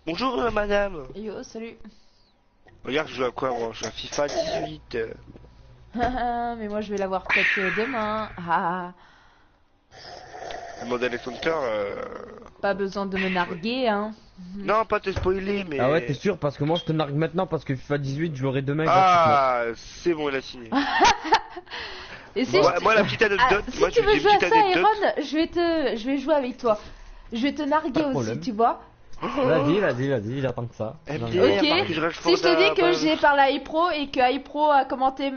Bonjour madame. Yo, salut. Regarde, je joue à quoi moi? Je joue à FIFA 18. Mais moi je vais l'avoir peut-être demain. Ah, Model Hunter. pas besoin de me narguer, hein. Non, pas te spoiler, mais. Ah ouais, t'es sûr? Parce que moi je te nargue maintenant parce que FIFA 18 je l'aurai demain gratuitement. Ah, c'est bon, il a signé. Et si Moi, la petite anecdote. si Moi, tu veux j'ai une jouer à petite ça, anecdote. Iron, je vais jouer avec toi. Je vais te narguer Pas de aussi, problème. tu vois. Vas-y, j'attends que ça. MDR, Ok. Marcus Si Rashford, je te dis que bah, j'ai parlé à iPro et que iPro a commenté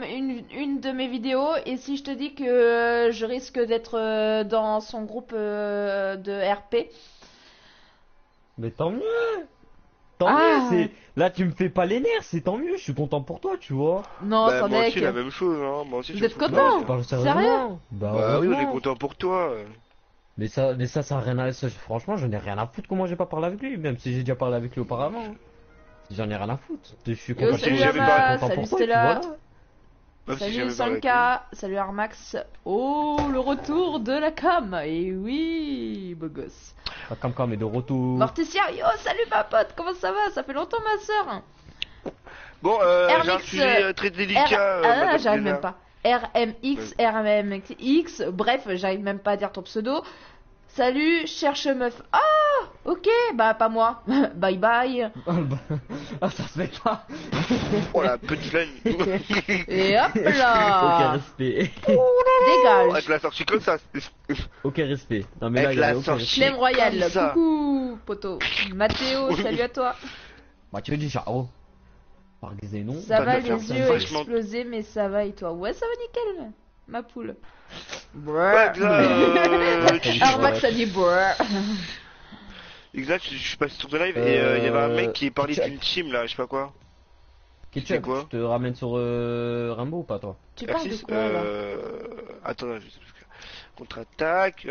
une de mes vidéos, et si je te dis que je risque d'être dans son groupe de RP. Mais tant mieux! Tant Ah. mieux, c'est. Là tu me fais pas les nerfs, c'est tant mieux, je suis content pour toi, tu vois. Non, bah, sans moi deck. aussi, la même chose, hein. Moi aussi, Vous je êtes me fous de content? moi, Parle Sérieux? sérieusement. Bah, Bah oui, on est heureusement. content pour toi. Mais ça a rien à. Franchement, j'en ai rien à foutre comment j'ai pas parlé avec lui, même si j'ai déjà parlé avec lui auparavant. J'en ai rien à foutre. Je suis Yo, content, salut je suis Ama, content salut pour toi, et puis Stella. voilà. Même si Salut j'avais parlé avec Sanka, salut Armax. Oh, le retour de la cam. Et oui, beau gosse. La Cam est de retour. Morticia, yo, salut ma pote, comment ça va? Ça fait longtemps ma soeur. lui. Bon, j'ai un RMX, sujet très délicat. Ah, madame j'arrive Bella. même pas. RMX, RMX, bref, j'arrive même pas à dire ton pseudo. Salut, cherche meuf. Ah, ok, bah pas moi. Bye bye. Ah, ça se fait pas. Oh la petite laine. Et hop Aucun là. respect. Dégage. Elle te l'a sorti comme ça. Aucun respect. Non mais là, Elle il y a l'a aucun sorti. respect. Clem Royal, Comme ça. coucou, poto. Mathéo, salut à toi. Bah tu veux dire ciao. Par Xénon. Ça Ça va, doit faire les yeux vachement- explosés, mais ça va et toi? Ouais, ça va nickel, ma poule. Ouais, exact. Armax a dit brrr. Exact, je suis passé sur ton live et il y avait un mec qui parlait Ketchup. d'une team là, je sais pas quoi. Ketchup, C'est quoi je te ramène sur Rimbaud ou pas toi? Tu parles de R6, quoi là? Attends, je sais plus. Contre-attaque,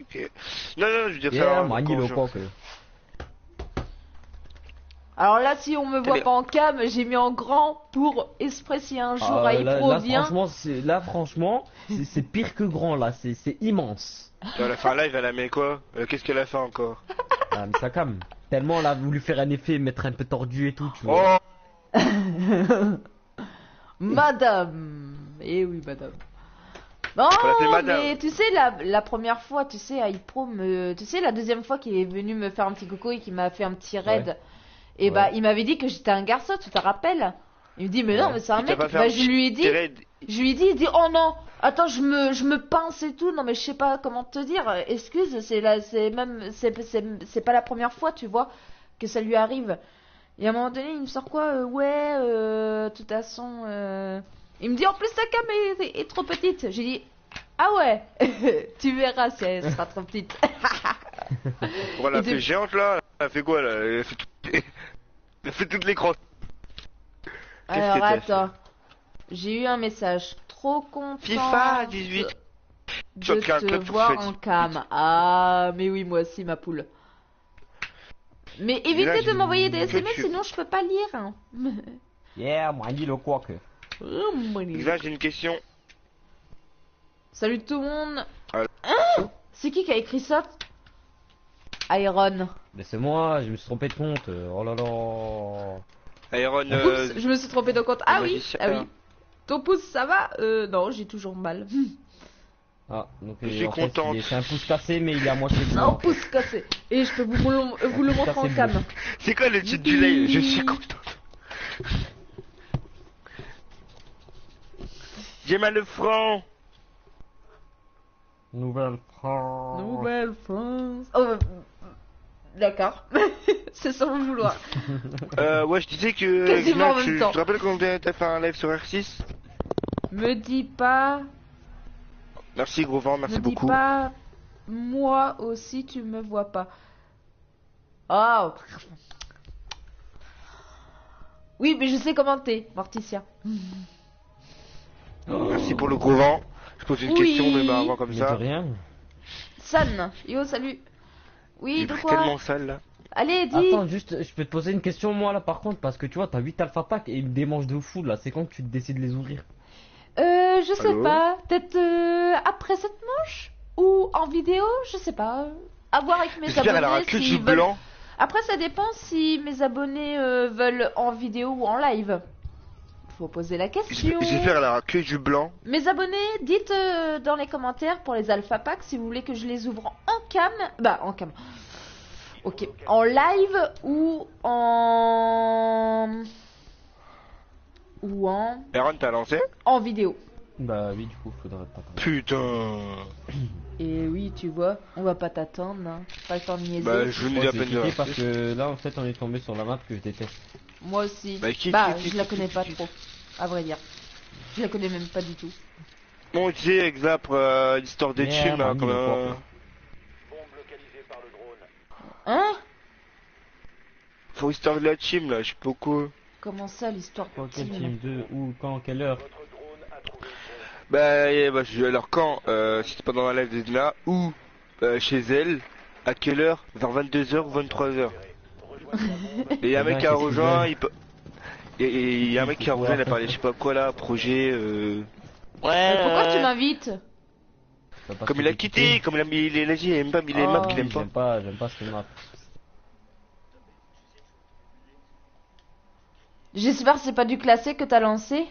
ok. Non, je veux dire Yeah, ça. Mani le coq. Alors là, si on me voit mais- pas en cam, j'ai mis en grand pour esprit si un jour Ah, iPro vient. franchement, c'est pire que grand là, c'est immense. Elle a fait un live, elle a mis quoi Qu'est-ce qu'elle a fait encore Ah mais ça calme. Tellement elle a voulu faire un effet, mettre un peu tordu et tout, tu vois. Oh Madame. Eh oui, madame. Non, Faut l'appeler madame. mais tu sais, la première fois, tu sais, iPro me. Tu sais, la deuxième fois qu'il est venu me faire un petit coucou et qu'il m'a fait un petit raid. Ouais. Et bah, Ouais. il m'avait dit que j'étais un garçon, tu te rappelles? Il me dit, mais non, Ouais. mais c'est un Il t'a mec. pas fait Bah, un je lui ai dit. Il dit, oh non, attends, je me pince et tout. Non, mais je sais pas comment te dire. Excuse, c'est pas la première fois, tu vois, que ça lui arrive. Et à un moment donné, il me sort quoi? De toute façon, il me dit, en plus, ta cam est trop petite. J'ai dit, ah ouais, tu verras si elle sera trop petite. Bon, elle a Et fait de- géante là. Elle a fait quoi là Elle a fait, elle a fait toutes les grosses. Alors, que t'as attends. J'ai eu un message. Trop content FIFA 18. de Sur le club te pour voir FIFA en cam. Ah, mais oui, moi aussi, ma poule. Mais évitez là, de j'ai m'envoyer des que SMS, tu- sinon je peux pas lire. Hein. Yeah, Mani le coq. Là, j'ai une question. Salut tout le monde. Alors. Hein, c'est qui a écrit ça? Iron. Mais c'est moi, je me suis trompé de compte. Oh là là. Iron. Oups, je me suis trompé de compte. Ah oui, magicien. ah oui. Ton pouce, ça va? Non, j'ai toujours mal. Ah, donc Je suis en fait, contente. c'est un pouce cassé, mais il est à moitié bleu. Non, pouce cassé. Et je peux vous le montrer en Cassé cam. bleu. C'est quoi le titre du live Je suis content. J'ai mal le front. Nouvelle France. Nouvelle France. Oh, d'accord. C'est sans le vouloir. Ouais, je disais que. Quasiment en Gna, même tu temps. te rappelles quand t'as fait un live sur R6 Me dis pas. Merci gros vent, merci Me dis beaucoup. pas. Moi aussi, tu me vois pas. Oh. Oui, mais je sais commenter, Morticia. Merci pour le gros vent. Je pose une Oui. question de avant comme Mais de ça. rien. San, yo, salut. Oui, Il est de quoi? tellement sale là. Allez, dis. Attends, juste, je peux te poser une question moi là par contre, parce que tu vois, t'as 8 alpha pack et des manches de fou là, c'est quand que tu décides de les ouvrir? Je sais Allô pas. Peut-être après cette manche? Ou en vidéo? Je sais pas. À voir avec mes J'espère elle aura abonnés que s'ils du veulent. blanc. Après, ça dépend si mes abonnés veulent en vidéo ou en live. Faut poser la question. Je vais faire la queue du blanc. Mes abonnés, dites dans les commentaires pour les alpha packs si vous voulez que je les ouvre en cam. Bah, en cam. Ok. En live ou en. Ou en. Aaron, t'as lancé? En vidéo. Bah oui, du coup, faudrait pas attendre. Putain. Et oui, tu vois, on va pas t'attendre, hein. Pas le temps de niaiser. Bah, je venais Ouais, à j'ai peine de cliqué parce lancer. que là, en fait, on est tombé sur la map que je déteste. Moi aussi. Bah, qui, Je la connais pas trop, à vrai dire. Je la connais même pas du tout. Bon, tu sais, exemple, l'histoire des Merde, teams, là, mis comme... le corps. Hein? Faut histoire de la team, là, je sais pas quoi. Comment ça, l'histoire Quoi, de quel team? team 2, où, quand, quelle heure? Bah, je alors quand, si c'est pas dans la live de Dina, ou chez elle, à quelle heure? Vers 22h ou 23h. Et y a un mec qui a rejoint, et y a un mec qui a rejoint, il a parlé, je sais pas quoi là, projet, Mais pourquoi tu m'invites? Bah, parce Comme que il a j'ai quitté, comme il est lâché, il aime pas, il aime Oh. map qu'il aime pas. J'aime pas cette map. J'espère que c'est pas du classé que t'as lancé.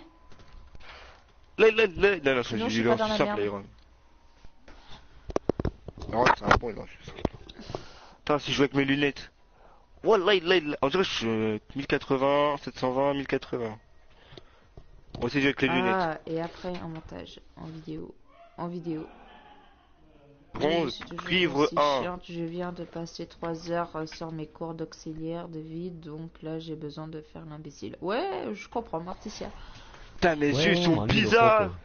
Non, Sinon, je j'ai suis pas dans la simple, merde. Iron. Non, c'est un bon, Iron. Attends, si je joue avec mes lunettes. Wallah, on dirait que je suis 1080, 720, 1080. On va essayer de jouer avec les lunettes. Ah, et après, un montage. En vidéo. En vidéo. Oui, je Bronze, suis toujours cuivre aussi 1. chiante. Je viens de passer 3 heures sur mes cours d'auxiliaire de vie, donc là j'ai besoin de faire l'imbécile. Ouais, je comprends, Morticia. Putain, mes Ouais, yeux sont on a mis le bizarres. coq.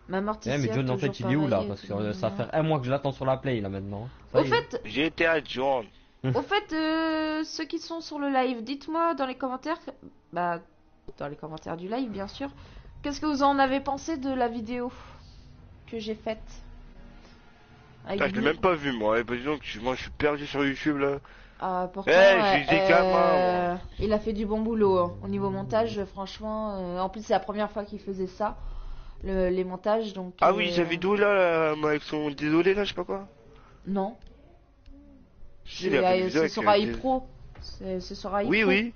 Ma Morticia. Eh, mais John, en fait, toujours il est où là? pareil, Parce que tout ça mignon. fait un mois que je l'attends sur la play là maintenant. Ça Au y est. fait, J'ai été à John. ceux qui sont sur le live, dites-moi dans les commentaires, bah, dans les commentaires du live, bien sûr, qu'est-ce que vous en avez pensé de la vidéo que j'ai faite avec Putain, je l'ai Blue. même pas vu, moi. Eh, bah, dis donc, moi, je suis perdu sur YouTube, là. Ah, pourtant, j'ai des gamins, il a fait du bon boulot, hein. Au niveau montage, franchement. En plus, c'est la première fois qu'il faisait ça, les montages, donc. Ah oui, sa vidéo, là, avec son désolé, là, je sais pas quoi. Non, Si, il a fait une vidéo c'est avec, sur AI Pro. C'est sur AI Oui, Pro. oui.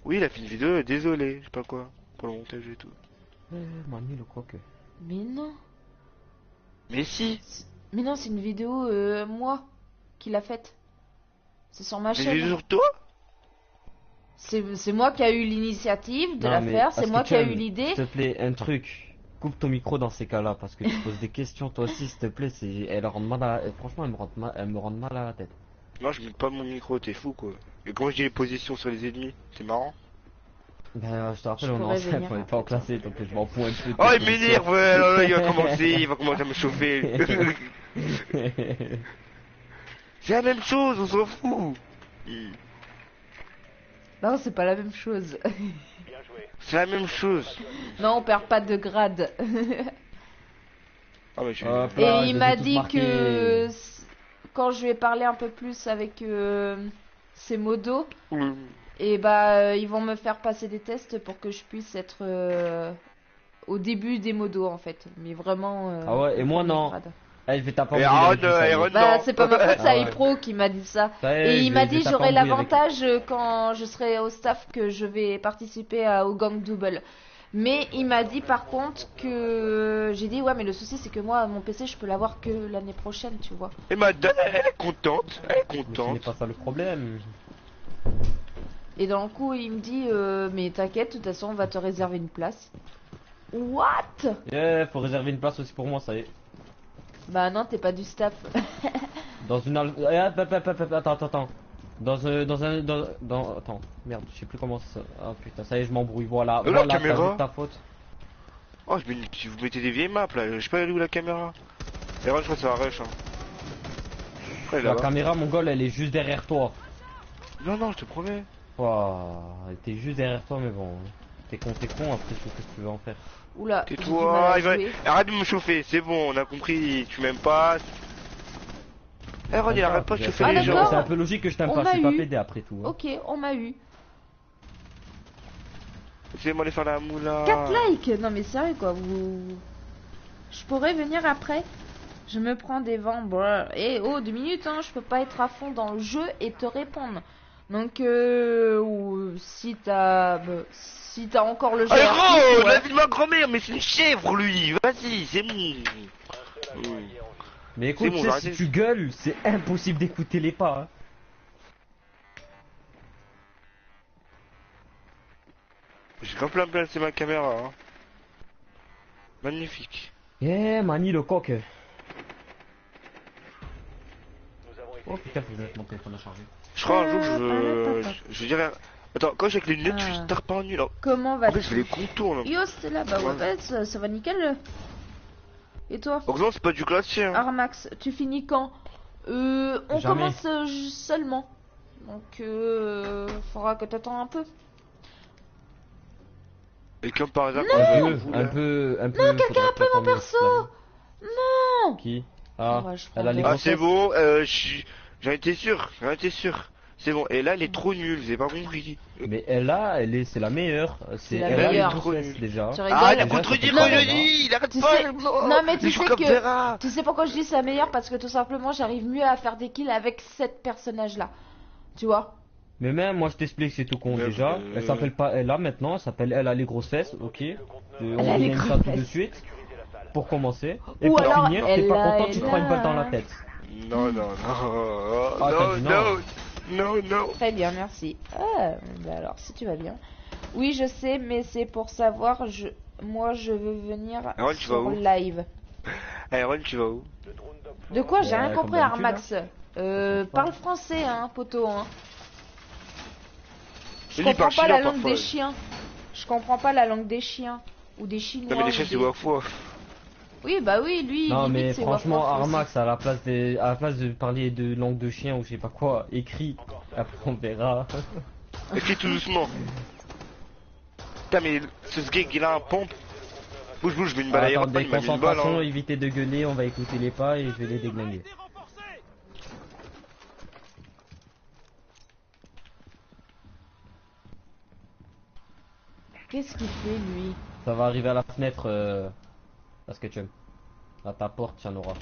Oui, il a fait une vidéo, désolé, je sais pas quoi. Pour le montage et tout. Manu le croque. Mais non. Mais si. Mais non, c'est une vidéo, moi, qui l'a faite. C'est sur ma Des chaîne. vidéos sur toi? C'est moi qui a eu l'initiative de Non, la mais faire, c'est est-ce moi que qui a tu eu aimes, l'idée. S'il te plaît, un truc. Coupe ton micro dans ces cas-là parce que tu poses des questions toi aussi, s'il te plaît. Elles rendent mal à... Franchement, elles me rendent mal à la tête. Non, je mets pas mon micro, t'es fou, quoi. Et quand je dis les positions sur les ennemis, c'est marrant. Ben, je te rappelle, Je on est en pourrais CF, venir on est pas en classé, donc je m'en fous un peu. de Oh, tes il m'énerve, ouais, là, il va commencer à me chauffer. positions. C'est la même chose, on s'en fout. Non, c'est pas la même chose. C'est la même chose. Non, on perd pas de grade. Ah, mais je Hop Et là, je il les m'a ai tous dit marqués. que quand je lui ai parlé un peu plus avec ses modos, et bah ils vont me faire passer des tests pour que je puisse être au début des modos en fait. Mais vraiment. Ah ouais, et au moi, premier non. grade. Eh, je vais taper Et en Aaron, avec lui, ça y est. Aaron, Bah non. c'est pas ma faute, c'est Ah AI ouais. Pro qui m'a dit ça. Ça y est, Et il m'a dit taper j'aurai en brouille avec lui. l'avantage quand je serai au staff que je vais participer au gang double. Mais il m'a dit par contre que j'ai dit ouais mais le souci c'est que moi mon PC je peux l'avoir que l'année prochaine tu vois. Et madame, elle est contente. Elle est Mais ce n'est contente. pas ça le problème. Et dans le coup il me dit mais t'inquiète de toute façon on va te réserver une place. What? Faut réserver une place aussi pour moi, ça y est. Bah non t'es pas du staff. Dans une attends. Attends, merde, je sais plus comment ça. Ah putain, ça y est, je m'embrouille, voilà. La Voilà, caméra. t'as vu ta faute. Oh, si vous mettez des vieilles maps, là, je sais pas où la caméra. Aaron, je crois que ça va rush, hein. Ouais, La là-bas. caméra, mon gars, elle est juste derrière toi. Non, non, je te promets. Ouah, elle était juste derrière toi, mais bon. T'es con, après, je sais ce que tu veux en faire. Oula. j'ai du mal Tais-toi, à il va... jouer. Arrête de me chauffer, c'est bon, on a compris, tu m'aimes pas. Aaron, il arrête pas de chauffer Ah, les d'accord. gens. C'est un peu logique que je t'aime On pas, m'a je suis pas eu. pédé après tout. Hein. Ok on m'a eu. Laissez-moi aller faire la moula. 4 likes. Non mais sérieux quoi vous. Je pourrais venir après. Je me prends des vents. Et oh, 2 minutes, hein, je peux pas être à fond dans le jeu et te répondre. Donc, ou si t'as encore le jeu. Allez, artiste, gros, ouais. la vie de ma grand-mère, mais c'est une chèvre, lui. Vas-y, c'est bon. Mais écoute, C'est bon, tu sais, arrêtez. si tu gueules, c'est impossible d'écouter les pas. Hein. J'ai grave plein placé ma caméra. Hein. Magnifique. Yeah, Mani le coq. Oh putain, faut que je mette mon téléphone à charger. Je crois un jour je dirais. Attends, quand j'ai avec les lunettes, Ah. je suis tard pas nul. En Comment fait, je vas-tu? fais les contours là. Yo, c'était là, bah ouais, Ouais. ça va nickel. Et toi? Heureusement, c'est pas du classique. Hein. Armax, tu finis quand? On Jamais. commence seulement. Donc, faudra que t'attends un peu. Et comme par hasard, Un peu. Non, quelqu'un a appelé mon perso. Non! Qui? Ah, Ouais, je elle a les prends Ah, c'est grossesses. bon, j'en étais sûr, C'est bon, et là, elle est trop nulle, j'ai pas compris. Mais c'est la meilleure. C'est la elle a les meilleure. grossesses déjà. Tu Ah, rigoles? t'as déjà, contredit ça quand fait je pas dis, il arrête Tu pas. sais- non, mais tu les sais joues comme que- Vera. Tu sais pourquoi je dis c'est la meilleure? Parce que tout simplement, j'arrive mieux à faire des kills avec cette personnage-là. Tu vois? Mais même, moi je t'explique, c'est tout con Mais, déjà. Elle s'appelle pas Ella maintenant, elle s'appelle Elle a les grosses fesses, ok. On a les aime ça grosses tout de fesses. suite. Pour commencer. Et Ou pour alors, finir, t'es pas Ella, content, tu te prends une balle dans la Ella. tête. Non, non, non. Ah, t'as non, dit non. Non, non. Très bien, merci. Ah, bah alors, si tu vas bien. Oui, je sais, mais c'est pour savoir. Moi, je veux venir Aaron, tu vas sur où live. Aaron, tu vas où? De quoi? J'ai rien Comme compris, d'habitude, Armax. Parle français, hein, poto. Hein. Je Je dis comprends par pas la chinois, langue parfois. des chiens. Je comprends pas la langue des chiens. Ou des chinois. Non, mais les ou chiens, c'est des- waf waf. Oui, bah oui, lui, Non limite, mais c'est franchement, waf waf aussi. Armax, à la place de parler de langue de chien ou je sais pas quoi, écrit. Après on verra. Écris tout doucement. Putain, mais ce gag, il a un pompe. Bouge, bouge, je mets une balle à Iron, Attendez, il m'a mis une balle. concentration, Hein. évitez de gueuler, on va écouter les pas et je vais les déglinguer. Qu'est-ce qu'il fait, lui? Ça va arriver à la fenêtre, à Sketchum. À ta porte, y'en aura.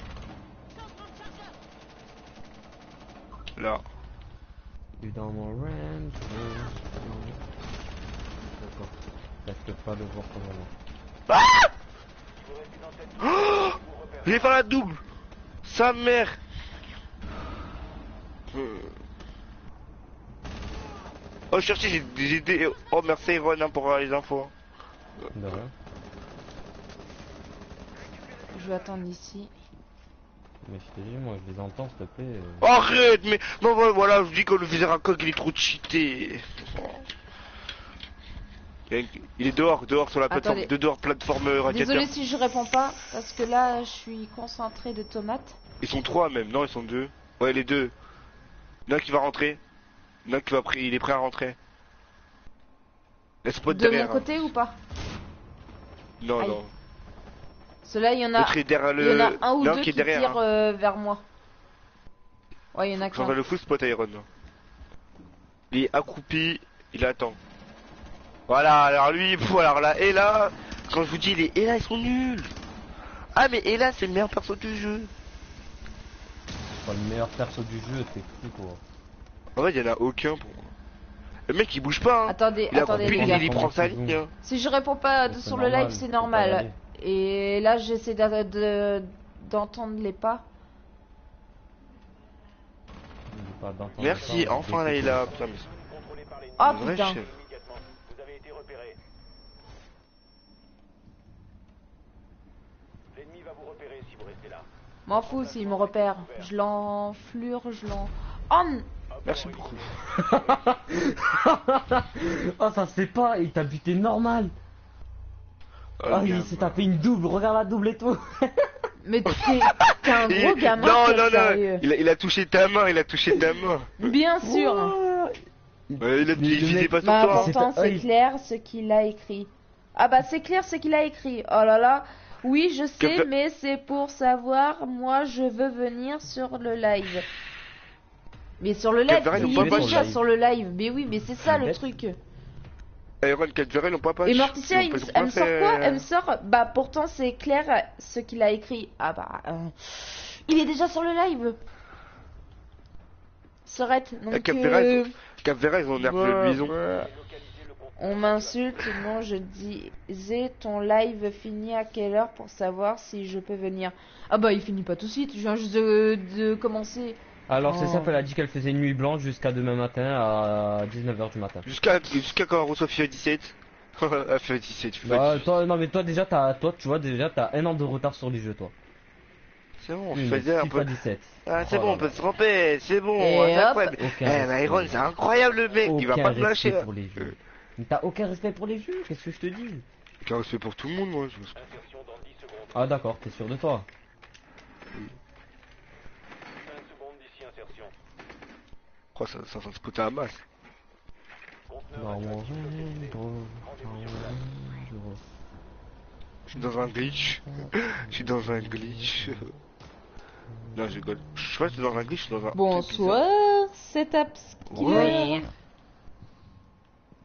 Là. Tu dans mon range. D'accord. Reste pas le voir comme avant. Oh, il est pas la double. Sa mère. Oh, je cherchais, j'ai des idées. Oh, merci Ron hein, pour les infos. De rien. Je vais attendre ici. Mais je te dis, moi je les entends, s'il te plaît. Arrête, mais non, voilà, je dis que le viseur à coq il est trop cheaté. Il est dehors sur la plateforme, Attendez. dehors plateforme radiateur. Désolé si je réponds pas, parce que là, je suis concentré de tomates. Ils sont 3 même, non, ils sont 2. Ouais, les 2. Il y en a un qui va rentrer. Il y en a un qui va il est prêt à rentrer. Laisse spot De mon derrière. hein. côté ou pas? Non, Aïe. non. Ceux-là, il y en a, L'autre est derrière il y en a un ou l'un deux qui qui est derrière. tirent Hein. vers moi. Ouais, il y en a J'entends qu'un. le full spot Iron. Il est accroupi, il attend. Voilà, alors lui, alors là, et là, quand je vous dis, et là, ils sont nuls. Ah, mais et là, c'est le meilleur perso du jeu. Pas le meilleur perso du jeu, t'es fou quoi. En fait, il y en a aucun pour moi. Le mec, il bouge pas. Hein. Attendez, Il a attendez coupé, les gars. il prend sa ligne. Hein. Si je réponds pas C'est sur le normal, live, c'est faut pas y normal. aller. Et là, j'essaie d'entendre les pas. N'oublie pas d'entendre Merci, ça, enfin là, il a. Putain, mais Oh un vrai putain. chef. Vous avez été repéré. L'ennemi va vous repérer si vous restez là. M'en fous s'il me repère. Je l'enflure, je l'en... Oh n- Merci beaucoup. Oh ça se fait pas, il t'a buté normal. Oh, Ah, il gamin. s'est tapé une double, regarde la double et tout. Mais t'es un gros gamin, Non, toi, non, non. sérieux. Il a touché ta main, il a touché ta main. Bien sûr. Ouais, il a Mais le visé mec- pas sur Bah, toi. hein. pourtant, Ah, c'est il- clair ce qu'il a écrit. Ah bah, c'est clair ce qu'il a écrit. Oh là là. Oui, je sais, Captain- mais c'est pour savoir. Moi, je veux venir sur le live. Mais sur le live, Captain, il ils ont est pas déjà live. sur le live. Mais oui, mais c'est ça le Bête. truc. Iron 4 ils n'ont pas patch. Et Morticia, Ils ont elle me pas sort fait- quoi? Elle me sort. Bah, pourtant, c'est clair ce qu'il a écrit. Ah bah. Il est déjà sur le live. Sorette. Donc. Cap Vera, ils ont nerfé le bison. On m'insulte. Non, je disais ton live finit à quelle heure pour savoir si je peux venir. Ah bah, il finit pas tout de suite. Je viens juste de commencer. Alors c'est Oh. simple, elle a dit qu'elle faisait une nuit blanche jusqu'à demain matin à 19h du matin. Jusqu'à quand on reçoit FIFA 17. FIFA 17, FIFA Bah, 18. toi, non mais toi déjà tu vois déjà t'as un an de retard sur les jeux toi. C'est bon, on Une, faisait un FIFA peu. 17. Ah, c'est Oh bon, là on peut là. se tromper, c'est bon, Et c'est hop. incroyable. Aucun Eh, respect. mais Iron, c'est incroyable le mec, il va Aucun pas me lâcher. respect pour les jeux. Mais t'as aucun respect pour les jeux, qu'est-ce que je te dis? Aucun respect pour tout le monde, moi. Insertion dans 10 secondes. Ah d'accord, t'es sûr de toi? 5 secondes d'ici insertion. Oh, ça va se coûter un masse. Conteneur Normalement, Je suis dans un glitch. Je suis dans un glitch. Non, je rigole. Je sais pas si c'est dans un glitch, je suis dans un. Bonsoir, c'est Upskiller.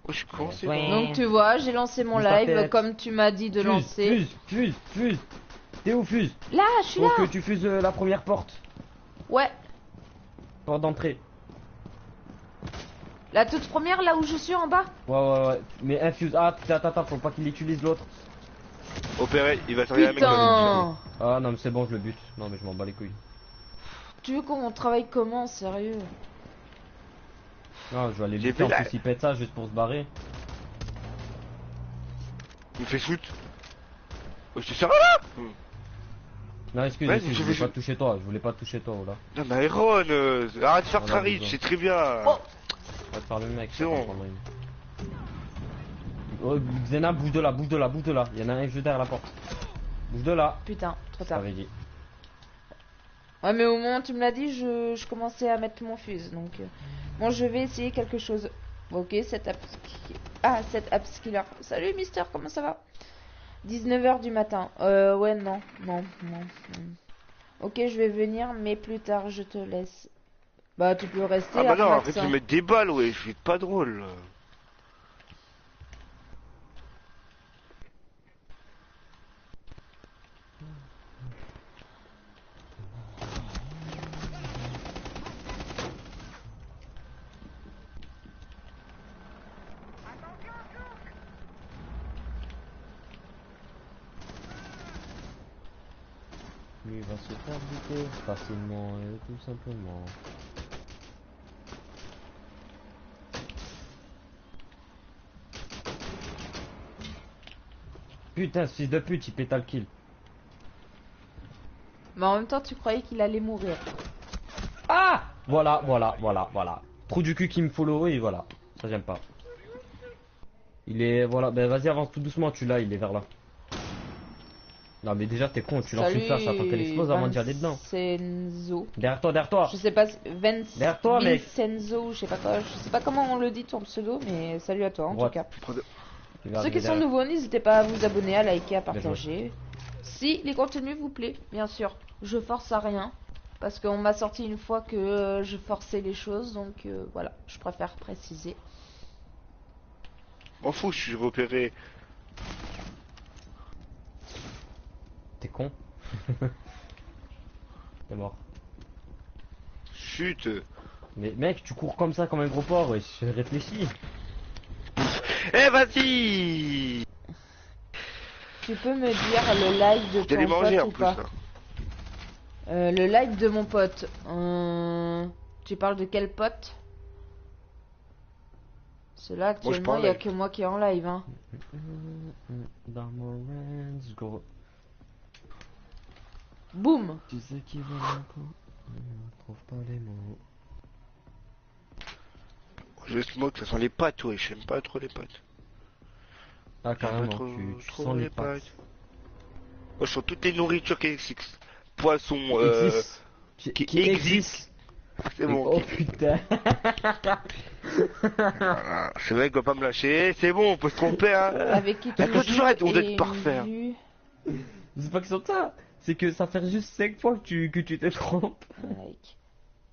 Oh, je suis commencé. Ouais. Donc tu vois, j'ai lancé mon Bouge ta live tête. comme tu m'as dit de lancer. Fuse. T'es où Fuse? Là, je suis Faut là. que tu fuses la première porte. Ouais, Porte d'entrée. la toute première, là où je suis en bas. Ouais. Mais infuse. Ah putain, attends, faut pas qu'il utilise l'autre. Opéré, il va servir à un mec dans Putain. Ah non mais c'est bon, je le bute. Non mais je m'en bats les couilles. Tu veux qu'on travaille comment, sérieux? Non, je vais aller J'ai buter en fait la- plus il pète ça juste pour se barrer. Il me fait shoot. Oh, je te sers là. Non excuse, Ouais, excuse, je je voulais vais- pas toucher toi, je voulais pas toucher toi là. Non, mais Iron, arrête de faire On a très riche, besoin. c'est très bien. Oh. Va te faire le mec. C'est ça va bon. prendre une. Oh, Xena, bouge de là. Il y en a un juste derrière la porte. Bouge de là. Putain, trop Je tard. t'avais dit. Ouais, mais au moment où tu me l'as dit, je commençais à mettre mon fuse. Donc, bon, je vais essayer quelque chose. Ok, cet upskiller. Salut, Mister, comment ça va? 19h du matin. Ouais, non. Ok, je vais venir, mais plus tard, je te laisse. Bah, tu peux rester. Ah bah non, Armax, arrête de hein. mettre des balles, ouais, je vais pas drôle. Lui va se faire buter facilement et tout simplement. Putain, ce fils de pute, il péta le kill. Mais en même temps, tu croyais qu'il allait mourir. Ah, voilà. Trou du cul qui me follow et voilà. Ça j'aime pas. Il est, voilà, ben vas-y avance tout doucement, tu l'as, il est vers là. Non mais déjà t'es con, tu lances une flash, attends qu'elle explose avant d'y aller dedans. Vincenzo. Derrière toi. Je sais pas, Derrière toi, mec. Vincenzo, je sais pas quoi, je sais pas comment on le dit ton pseudo, mais salut à toi en Droite. tout cas. Il va Ceux qui arriver sont derrière. nouveaux, n'hésitez pas à vous abonner, à liker, à Bien joué. partager. Si les contenus vous plaît, bien sûr, je force à rien. Parce qu'on m'a sorti une fois que je forçais les choses, donc voilà, je préfère préciser. M'en fous, je suis repéré. T'es con. T'es mort. Chut. Mais mec, tu cours comme ça comme un gros porc, ouais, je réfléchis. Eh, vas-y. Tu peux me dire le live de J'allais ton manger pote en ou plus, pas? là. Le live de mon pote. Tu parles de quel pote? Cela actuellement, il n'y a live. que moi qui est en live. Hein. Dans mon range, gros. Boum. Tu sais qui veut un coup, on trouve pas les mots. Je smoke, ça sent les pâtes, ouais, j'aime pas trop les pâtes. Ah J'aime carrément, pas trop, tu trop sens les pâtes. Moi, je sens toutes les nourritures qui existent. Poisson, Existe. qui existe. C'est bon. Oh putain. Voilà. C'est vrai qu'on va pas me lâcher. C'est bon, on peut se tromper, hein. Avec qui tu Elle peut joues toujours être- on doit être et parfait, hein. vu- C'est pas question de ça. C'est que ça fait juste 5 fois que tu te trompes. Like.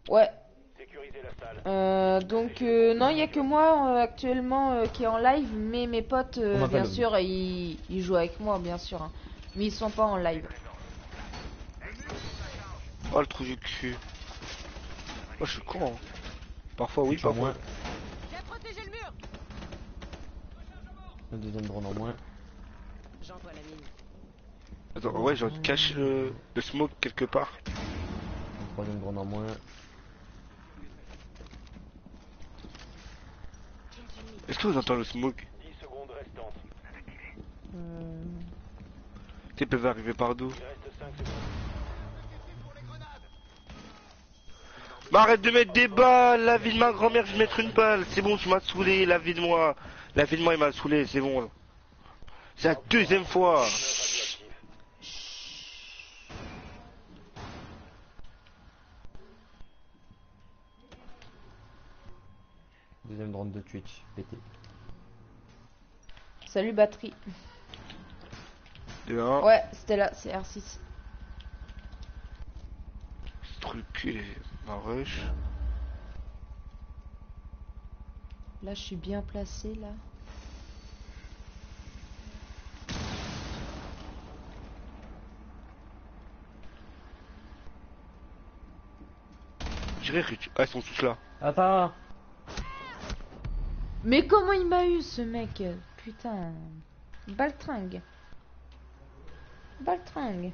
Ouais. Sécurisez Non, il y a que moi actuellement qui est en live, mais mes potes, On m'appelle. bien sûr, ils jouent avec moi, bien sûr. Hein. Mais ils sont pas en live. Oh le trou du cul. Oh je suis con. Hein. Parfois oui, Je suis en parfois. moins. Le deuxième drone en moins. Attends, ouais, je cache le smoke quelque part. Le troisième drone en moins. Est-ce que vous entendez le smoke? 10 secondes restantes. Ils peuvent arriver par d'où? Il reste 5 secondes. Mais arrête de mettre des balles, la vie de ma grand-mère, je vais mettre une balle. C'est bon, tu m'as saoulé, la vie de moi. La vie de moi, il m'a saoulé, c'est bon. C'est la deuxième fois. Deuxième drone de Twitch. pété. Salut, batterie. De 1. Ouais, c'était là, c'est R6. Ce truc, il est en rush. Là, je suis bien placé, là. Je dirais que ah, ils sont tous là. Attends. Mais comment il m'a eu, ce mec? Putain. Baltringue. Baltringue.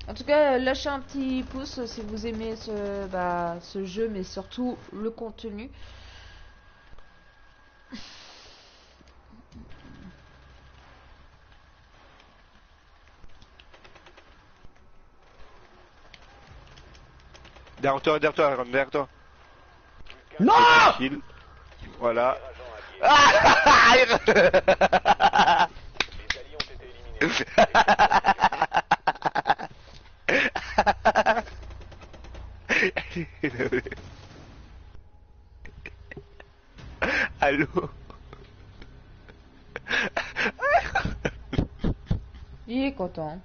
En tout cas, lâchez un petit pouce si vous aimez ce jeu, mais surtout le contenu. Derrière toi, Aaron, derrière toi. Non. Kill. Voilà. Les alliés ont été éliminés. Allô. Il est content.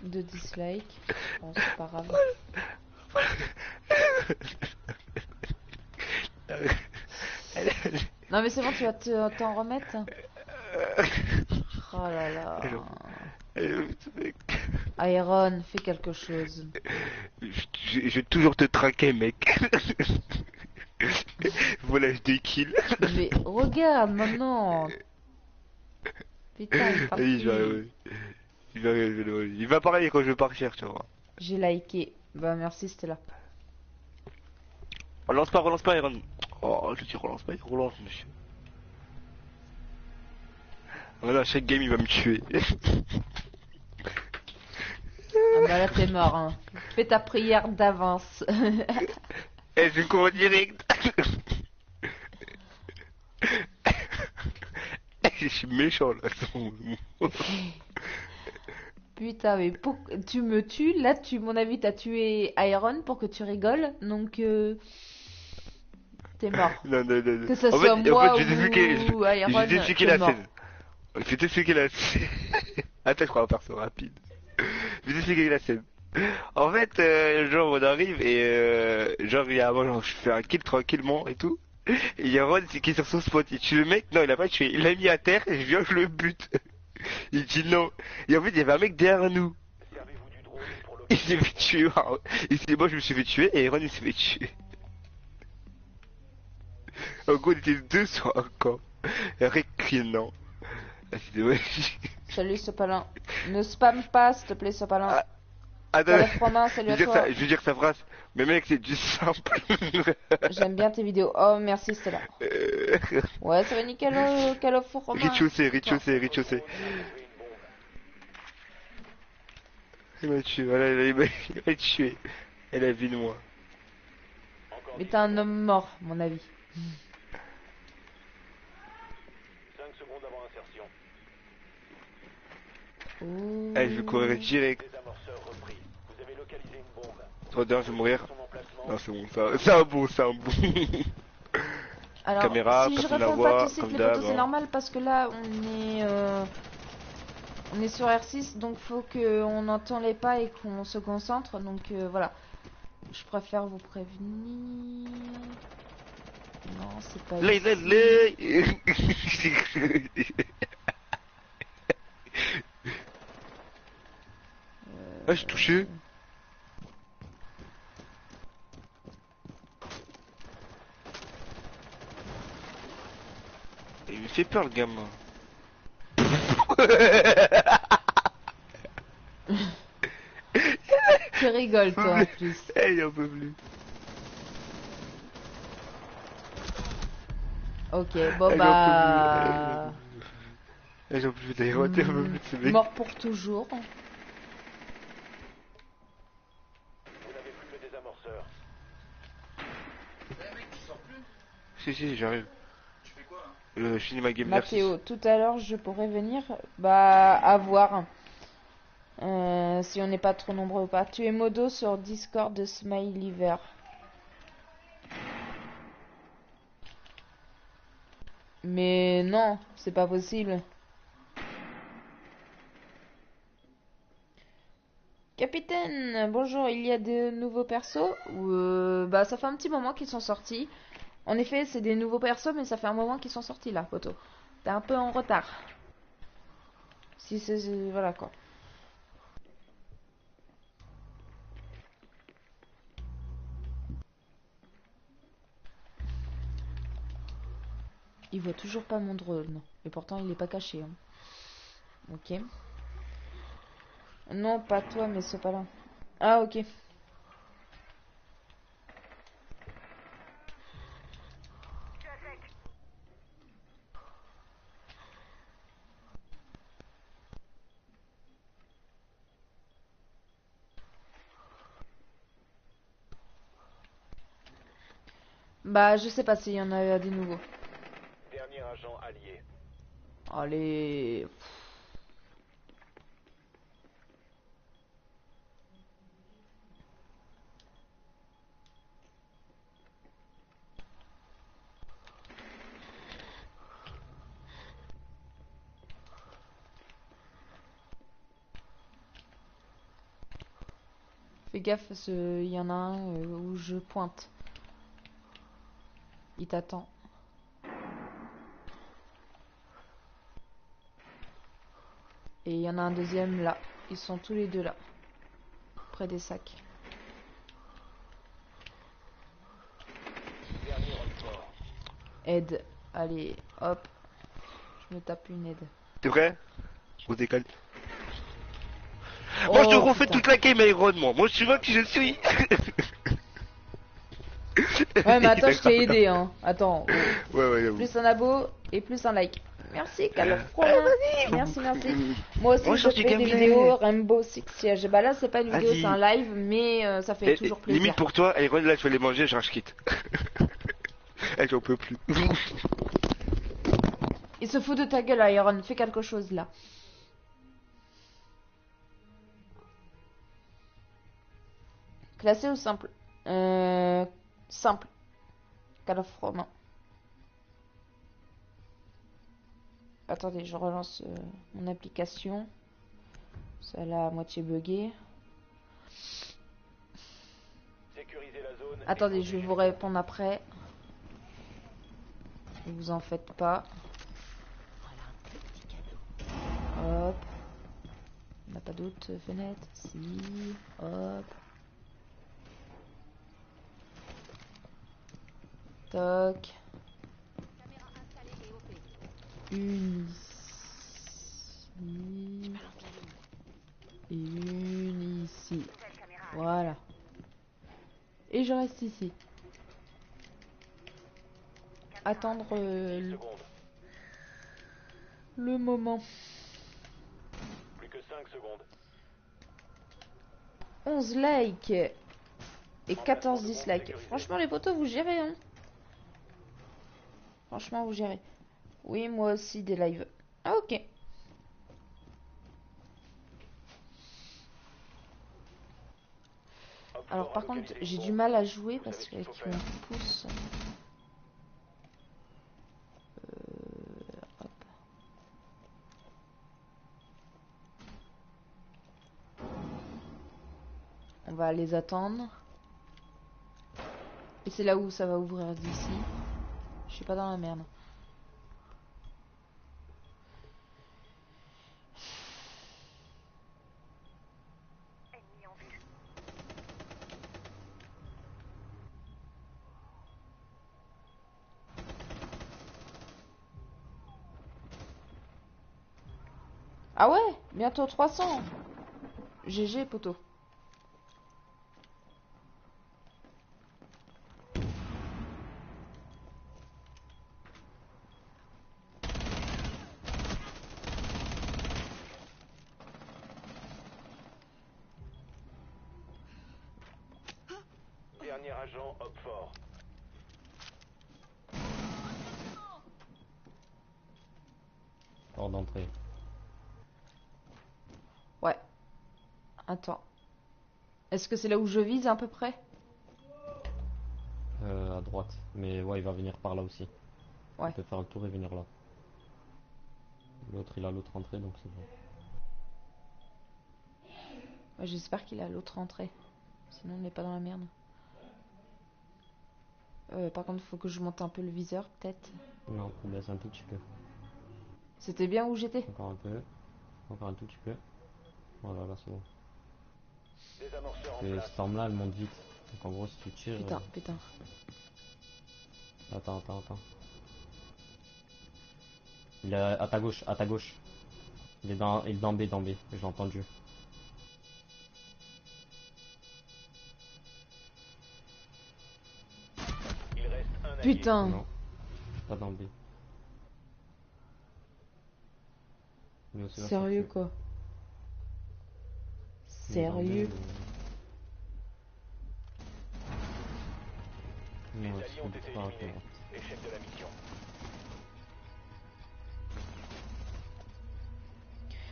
De dislike. Bon, c'est pas grave. Non mais c'est bon, tu vas t'en remettre. Oh là là. Iron, fais quelque chose. Je vais toujours te traquer, mec. Voilà, je kills. Mais regarde maintenant. Putain, il est parti. Oui, il va parler quand je vais partir, tu vois. J'ai liké. Bah merci, c'était là. Relance pas, Iron. Oh, je dis relance pas, il relance, monsieur. Voilà, chaque game il va me tuer. Ah bah là t'es mort, hein. Fais ta prière d'avance. Eh, je cours direct. Je suis méchant là. Putain, mais tu me tues. Là, mon avis, t'as tué Iron pour que tu rigoles. Donc, t'es mort. Non. Que ce En soit fait, moi je vais t'expliquer. ou Iron, Je vais t'expliquer t'es la mort. scène. Je vais t'expliquer la scène. Attends, je crois faire ça rapide. Je vais t'expliquer la scène. En fait, genre on arrive et genre il y a un moment, genre, je fais un kill tranquillement et tout. Et il y a Ron qui est sur son spot, il tue le mec, non il a pas tué, il l'a mis à terre et je viens je le bute. Il dit non. Et en fait il y avait un mec derrière nous. Servez-vous du drone pour Il s'est fait tuer. Il s'est dit moi je me suis fait tuer et Ron il s'est fait tuer. En gros on était deux sur un camp. Et récrinant. Ah, c'était magique. Salut, Sopalin. Ne spam pas, s'il te plaît, Sopalin. Ah, Attends, Salut, Fromin, salut à toi. je veux dire sa phrase. Mais mec c'est du simple. J'aime bien tes vidéos. Oh, merci, c'était là. Ouais, ça va nickel, Call of Fromin. Rez-de-chaussée. Il m'a tué, voilà, il m'a tué. Elle a vu de moi. Mais t'es un homme mort, mon avis. 5 secondes avant insertion. Ouh. Eh, je vais courir direct. Désamorceur repris. Vous avez localisé Localisé une bombe. 31, je vais mourir. Son emplacement. Non, c'est bon, ça. C'est un bon, c'est un bon. Alors, Caméra, si je personne la réponds voit, pas tout de suite comme les d'hab, potos, c'est hein. normal parce que là, on est sur R6, donc faut qu'on entend les pas et qu'on se concentre. Donc voilà. Je préfère vous prévenir. Non, c'est pas Lay, lay, ici. lay. Ah, j'ai touché. Il me fait peur, le gamin. Tu rigoles toi en plus. Eh, il en peut plus. Ok, bon Eh, bah... j'en peux plus d'ailleurs, j'en peux plus de ce mec. Mort pour toujours. Vous n'avez plus le désamorceur. Si, j'arrive. Je finis ma game Mathéo, tout à l'heure je pourrais venir. Bah, à voir. Si on n'est pas trop nombreux ou pas. Tu es modo sur Discord de Smiley Vert. Mais non, c'est pas possible. Capitaine, bonjour, il y a de nouveaux persos ou bah ça fait un petit moment qu'ils sont sortis. En effet, c'est des nouveaux persos, mais ça fait un moment qu'ils sont sortis là, poto. T'es un peu en retard. Si c'est... Voilà quoi. Il voit toujours pas mon drone. Et pourtant, il est pas caché. Hein. Ok. Non, pas toi, mais c'est pas là. Ah, ok. Bah, je sais pas s'il y en a des nouveaux. Dernier agent allié. Allez. Fais gaffe, il y en a un où je pointe. Il t'attend. Et il y en a un deuxième là. Ils sont tous les deux là. Près des sacs. Dernier renfort. Aide. Allez, hop. Je me tape une aide. T'es prêt? On décale. Moi, je te refais putain. toute la game Iron, moi. Moi, je vois qui je suis. Ouais, mais attends, je t'ai aidé, hein. Attends. Ouais, j'avoue. Plus un abo et plus un like. Merci, Calofronin. Merci. Moi aussi, Moi, je je suis fais des gameplay. vidéos Rainbow Six Siege. Bah là, c'est pas une vidéo, Vas-y. c'est un live, mais ça fait toujours plaisir. Limite pour toi, Iron, là, je vais les manger, je rage quitte. Eh, j'en peux plus. Il se fout de ta gueule, Iron. Fais quelque chose là. Classé ou simple? Simple. Calofronin. Attendez, je relance mon application. Ça l'a à moitié bugué. Sécurisez la zone. Attendez, je vais vous répondre après. Ne vous en faites pas. Hop. On n'a pas d'autres fenêtres. Si. Hop. Toc. Une ici. Et une ici. Voilà. Et je reste ici. Attendre 10 secondes. le moment. Plus que 5 secondes. 11 likes et 14 dislikes. Franchement, les potos, vous gérez, hein. Franchement, vous gérez. Oui, moi aussi, des lives. Ah, ok. Alors par contre, j'ai du mal à jouer parce qu'avec mon pouce... hop. On va les attendre. Et c'est là où ça va ouvrir d'ici. Je suis pas dans la merde. Ah ouais, bientôt 300. GG poteau. Dernier agent, hop fort. Hors d'entrée. Ouais. Attends. Est-ce que c'est là où je vise à peu près? À droite. Mais ouais, il va venir par là aussi. Ouais. Il peut faire le tour et venir là. L'autre, il a l'autre entrée, donc c'est bon. Ouais, j'espère qu'il a l'autre entrée. Sinon, on n'est pas dans la merde. Par contre, faut que je monte un peu le viseur, peut-être. Non, on baisse un tout petit peu. C'était bien où j'étais? Encore un peu. Encore un tout petit peu. Voilà, là c'est bon. Désamorceur en Et place. cette arme-là, elle monte vite. Donc en gros, si tu tires... Putain, putain. Attends. Il est à ta gauche, à ta gauche. Il est dans B, j'ai entendu. Il reste un allié. Putain. Non, pas dans B. Mais aussi là, Sérieux, ça tue. quoi. Il est dans B, Sérieux. mais- Les Non, alliés c'est ont été pas éliminés. grave. Échec de la mission.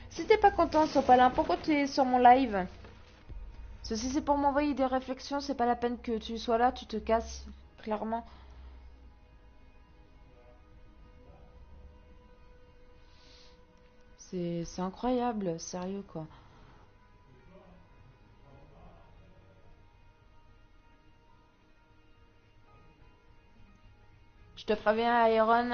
Si t'es pas content, Sopalin, pourquoi tu es sur mon live? Ceci c'est pour m'envoyer des réflexions, c'est pas la peine que tu sois là, tu te casses, clairement. C'est incroyable, sérieux quoi. Je te préviens, Iron,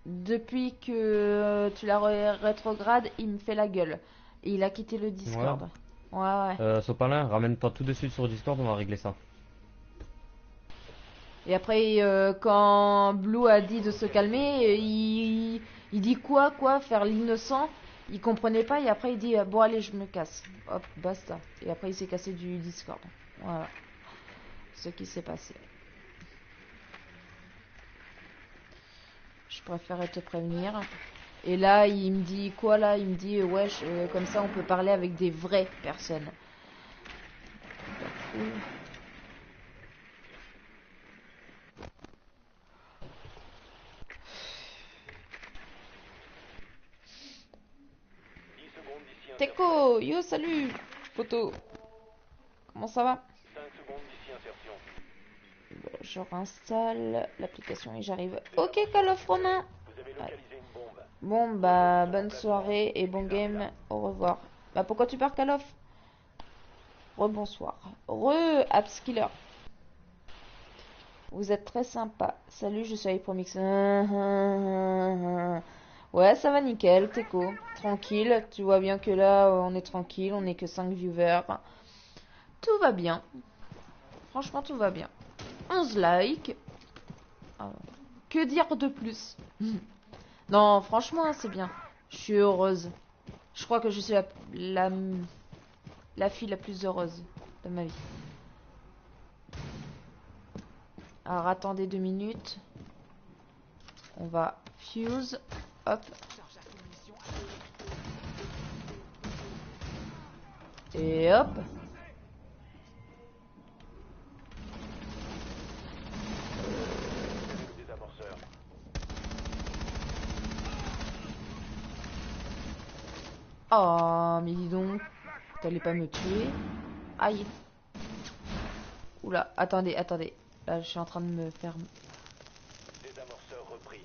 depuis que tu la rétrogrades, il me fait la gueule. Et il a quitté le Discord. Ouais. Sopalin, ramène-toi tout de suite sur Discord, on va régler ça. Et après, quand Blue a dit de se calmer, il dit quoi, faire l'innocent. Il comprenait pas et après il dit bon allez je me casse. Hop, basta. Et après il s'est cassé du Discord. Voilà. Ce qui s'est passé. Je préférais te prévenir. Et là il me dit quoi là? Il me dit ouais comme ça on peut parler avec des vraies personnes. Cool. 10 secondes d'ici insertion. Teco, yo salut, poteau. Comment ça va? 5 secondes d'ici insertion. Bon, je réinstalle l'application et j'arrive. Ok, Call of Romain. Vous avez localisé une bombe. Bon, bah, bonne soirée et bon game. Au revoir. Bah, pourquoi tu pars, Call of? Rebonsoir. Appskiller. Vous êtes très sympa. Salut, je suis Hypromix. Ouais, ça va nickel, Teco. Tranquille. Tu vois bien que là, on est tranquille. On est que 5 viewers. Tout va bien. Franchement, tout va bien. 11 likes. Ah, que dire de plus? Non, franchement, c'est bien. Je suis heureuse. Je crois que je suis la fille la plus heureuse de ma vie. Alors, attendez 2 minutes. On va fuse. Hop. Et hop. Désamorceur. Oh, mais dis donc. T'allais pas me tuer. Aïe. Oula, attendez. Là, je suis en train de me faire... Désamorceur repris.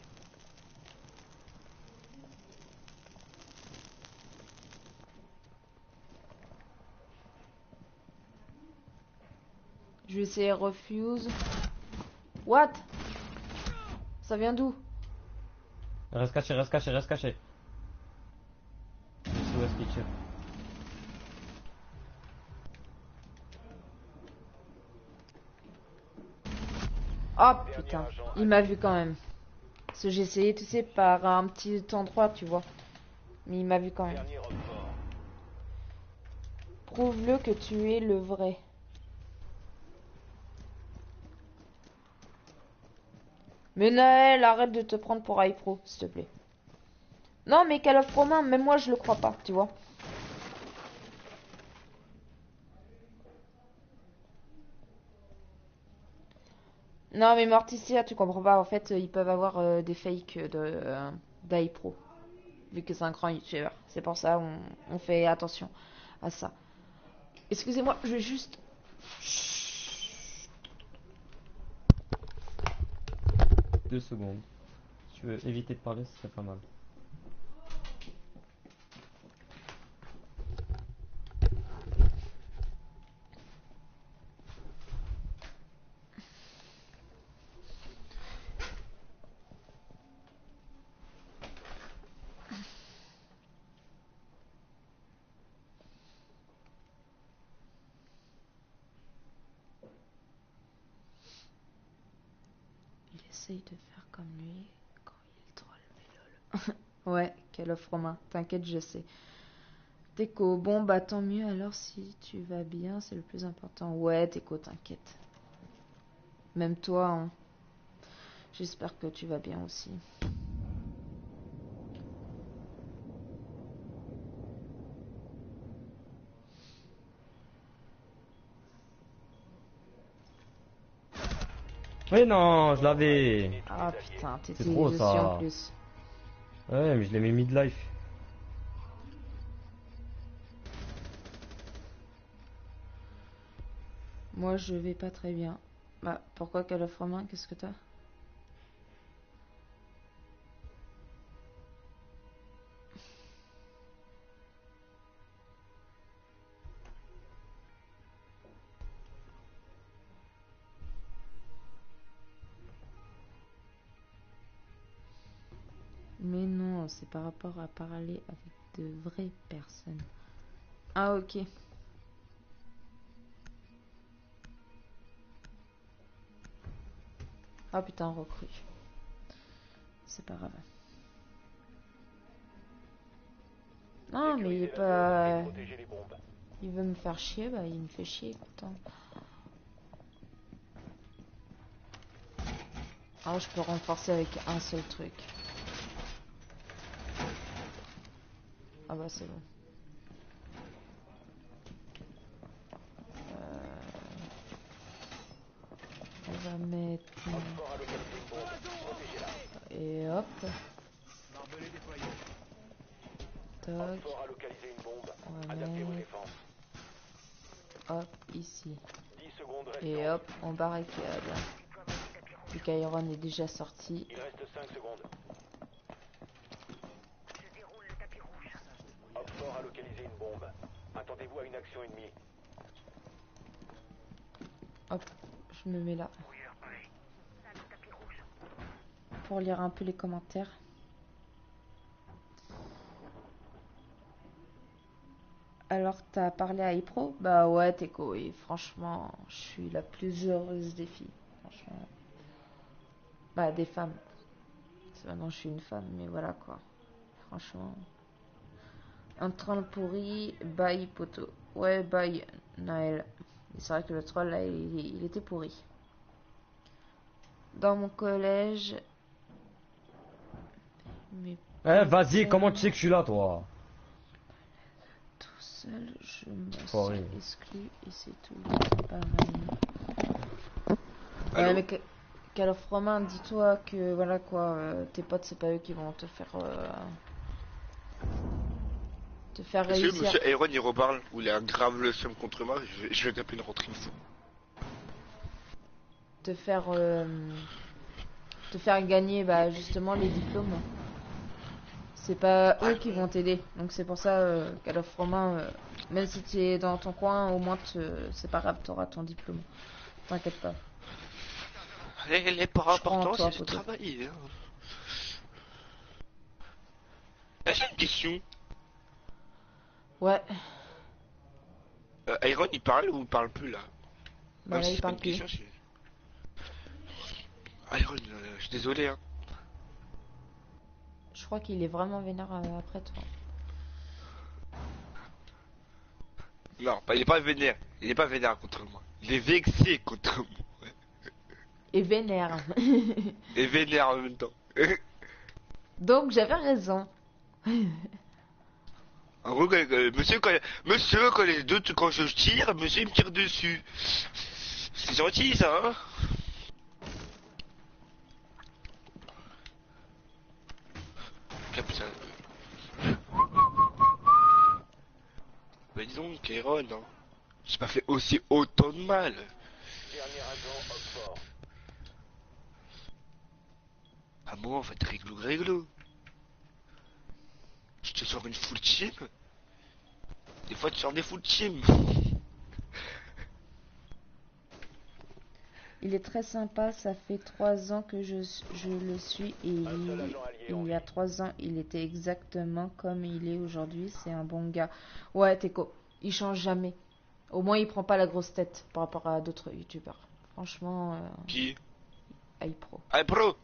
Je vais essayer refuse. What? Ça vient d'où? Reste caché. Je sais où est-ce qu'il tire. Oh putain, il m'a vu quand même. Parce que j'ai essayé, tu sais, par un petit endroit, tu vois. Mais il m'a vu quand même. Dernier renfort. Prouve-le que tu es le vrai. Mais Naël, arrête de te prendre pour iPro, s'il te plaît. Non, mais Call of Romain, même moi je le crois pas, tu vois. Non, mais Morticia, tu comprends pas. En fait, ils peuvent avoir des fakes d'iPro. Vu que c'est un grand youtubeur. C'est pour ça on fait attention à ça. Excusez-moi, je vais juste... 2 secondes. Si tu veux éviter de parler, ce serait pas mal. Il essaye de faire comme lui quand il troll, mais lol. Ouais, Call of Romain, t'inquiète, je sais. Teco, bon bah tant mieux alors si tu vas bien, c'est le plus important. Ouais, Teco, t'inquiète. Même toi, hein. J'espère que tu vas bien aussi. Mais non, je l'avais. Ah putain, t'étais C'est trop, dessus ça. en plus. Ouais, mais je l'ai mis mid-life. Moi, je vais pas très bien. Bah, pourquoi Call of Romain? Qu'est-ce que t'as? Mais non, c'est par rapport à parler avec de vraies personnes. Ah, ok. Ah putain, recrue. C'est pas grave. Non, mais il est pas... Protéger les bombes. Il veut me faire chier, bah il me fait chier, écoute. Hein. Ah, je peux renforcer avec un seul truc. Ah bah c'est bon. On va mettre... Renfort a localisé une bombe. Protégez-la. Et hop. Toc. Renfort a localisé une bombe. On va Adaptez vos mettre... défenses. Hop, ici. 10 secondes Et restantes. hop, on barricade. Le Kairon est déjà sorti. Il reste 5 secondes. Renfort a localisé une bombe. Attendez-vous à une action ennemie. Hop, je me mets là. Pour lire un peu les commentaires. Alors, t'as parlé à Ipro? Bah ouais, Teco, et franchement, je suis la plus heureuse des filles. Franchement. Bah, des femmes. Parce que maintenant, je suis une femme, mais voilà quoi. Franchement. Un troll pourri, bye poto. Ouais, bye Naël. C'est vrai que le troll là, il était pourri. Dans mon collège. Mais Eh, vas-y, comment tu sais que je suis là, toi? tout seul, je me sens Foiré. exclu et c'est tout le temps pareil. Ouais, Allô? mais Call of Romain, dis-toi que voilà quoi, tes potes, c'est pas eux qui vont te faire. Te faire Est-ce que réussir. monsieur Iron il reparle ou il a grave le seum contre moi? Je vais taper une rentrée une fois. Te faire gagner bah justement les diplômes. C'est pas eux qui vont t'aider. Donc c'est pour ça qu'à l'offre Romain, même si tu es dans ton coin, au moins c'est pas grave, t'auras ton diplôme. T'inquiète pas. Les pas Je crois en important, toi, c'est de poteau. travailler. Hein. Ah, j'ai une question. Ouais, Iron il parle ou il parle plus là? bah Même là si il c'est pas parle une plus. question, Iron, je suis désolé hein. Je crois qu'il est vraiment vénère après toi. Non, il est pas vénère. Il est pas vénère contre moi. Il est vexé contre moi. Et vénère. Et vénère en même temps. Donc j'avais raison. En gros, monsieur, quand les deux, quand je tire, monsieur il me tire dessus. C'est gentil ça, hein? Putain. Bah dis donc, Iron, hein. J'ai pas fait aussi autant de mal. Dernier agent Oxford. Ah moi, en fait, réglo. Je te sors une full team. Des fois, tu sors des full team. Il est très sympa, ça fait 3 ans que je le suis et Un seul agent allié en il y a 3 ans, il était exactement comme il est aujourd'hui. C'est un bon gars. Ouais, Teco, il change jamais. Au moins, il prend pas la grosse tête par rapport à d'autres youtubeurs. Franchement, Qui? iPro. Ah, pro.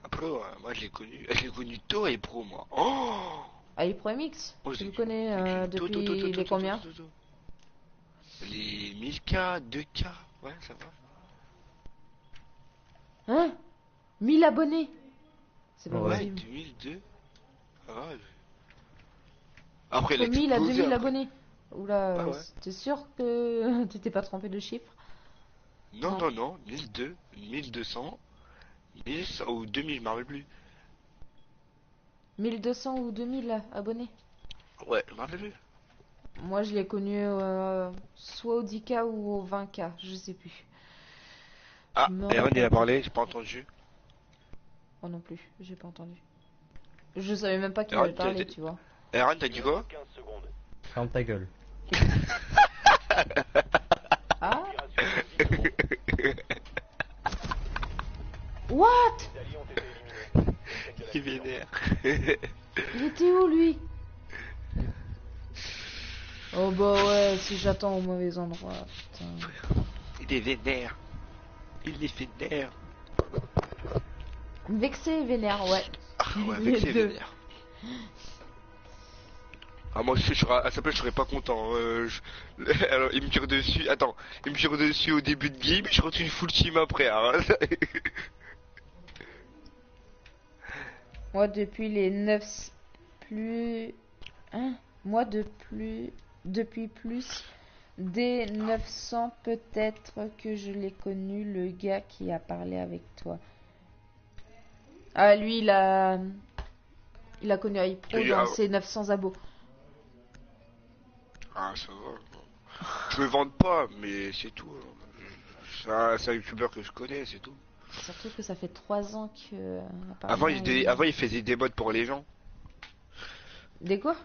Ah, pro, moi je l'ai connu tôt, et pro, moi. Oh, iPro MX, oh tu j'ai le connais tôt, depuis les combien? Les 1000K, 2K, ouais, ça va. Hein? 1000 abonnés? C'est pas Ouais. Ouais, possible. 2002. Ah, ouais. Après, il a Entre 1000 à explosé 2000 après. abonnés. Oula, Ouais, ouais. t'es sûr que tu t'es pas trompé de chiffre? Non, 1002, 1200, 1100 ou 2000, je m'en rappelle plus. 1200 ou 2000 abonnés? Ouais, je m'en rappelle plus. Moi, je l'ai connu soit au 10K ou au 20K, je sais plus. Ah, Je me Aaron il a rappelle parlé, plus. j'ai pas entendu. Moi non plus, j'ai pas entendu. Je savais même pas qu'il Aaron, avait parlé, tu vois. Aaron, t'as dit quoi? 15 secondes. Ferme ta gueule. Ah? Opération exécutée. What? Les alliés ont été éliminés. Échec de la Il mission. vénère. Il était où, lui? Oh bah ouais, si j'attends au mauvais endroit, putain. Il est vénère. Il est vénère. Vexé et vénère, ouais. Ah, ouais, Les avec ses deux. vénères. Ah, moi, à sa place, je serais pas content. Alors, il me tire dessus. Attends, il me tire dessus au début de game, je retrouve une full team après. Hein. Moi, depuis les 9... Plus... Hein? Moi, depuis plus des 900, peut-être que je l'ai connu, le gars qui a parlé avec toi. Ah, lui, il a connu iPro Et, dans ah, ses 900 abos. ah, ça va. Je me vante pas, mais c'est tout. C'est un youtubeur que je connais, c'est tout. Surtout que ça fait 3 ans que... Avant, apparemment, avant, il faisait des mods pour les gens. Des quoi?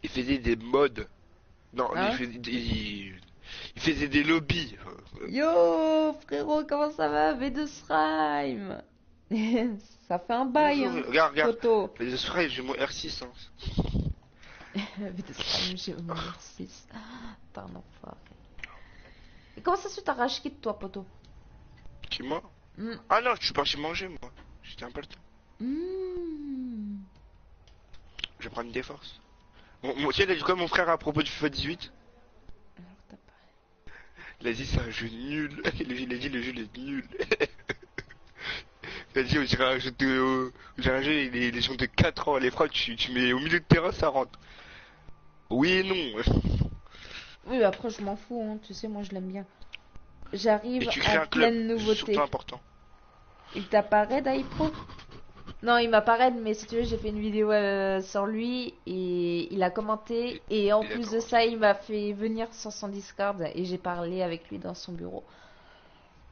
Il faisait des mods. Non, Hein? il faisait des lobbies. Yo, frérot, comment ça va? V2 Slime. Ça fait un bail, Bonjour, hein, regarde. photo. Mais ce soir, j'ai mon R6. Hein. V2 Slime, j'ai mon 6. T'es un enfoiré. Et comment ça se fait t'as rage quitte toi, poteau? Qui, moi? Hmm. Ah non, je suis parti manger, moi. J'étais un peu le temps. Hmm. Je vais prendre des forces. Tu sais, il a dit quoi, mon frère, à propos du FIFA 18? Alors, t'as pas... Il a dit, c'est un jeu nul. Il a dit, le jeu il est nul. Il a dit, on dirait un jeu les gens de 4 ans. Les frappes, tu mets au milieu de terrain, ça rentre. Oui et non. Oui, après, je m'en fous, hein. Tu sais, moi, je l'aime bien. J'arrive Et tu crées en un club, pleine c'est nouveauté. surtout important. Il t'apparaît d'iPro? Non, il m'a pas raid, mais si tu veux, j'ai fait une vidéo sur lui et il a commenté. Et en Il a plus de commenté. ça, il m'a fait venir sur son Discord et j'ai parlé avec lui dans son bureau.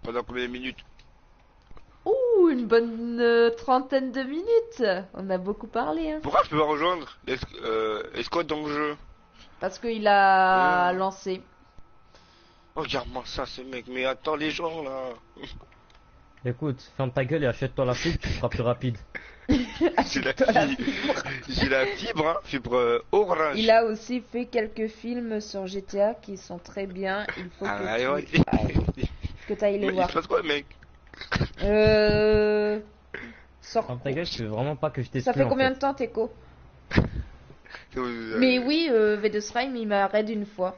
Pendant combien de minutes? Ouh, une bonne trentaine de minutes. On a beaucoup parlé, hein. Pourquoi je peux pas rejoindre? Escouade dans le jeu. Parce qu'il a Euh, lancé. Regarde-moi ça, ce mec. Mais attends les gens là. Écoute, ferme ta gueule et achète-toi la fibre, tu seras plus rapide. J'ai la Achète-toi la fibre. fibre. J'ai la fibre, hein. Fibre orange. Il a aussi fait quelques films sur GTA qui sont très bien. Il faut Ah, que ouais. tu ailles les Mais il voir. se passe quoi, mec? Sors. Ferme ta gueule, je veux vraiment pas que je Ça t'exclue fait en combien fait. de temps, Teco? Mais oui, V2Srime, il m'a raid une fois.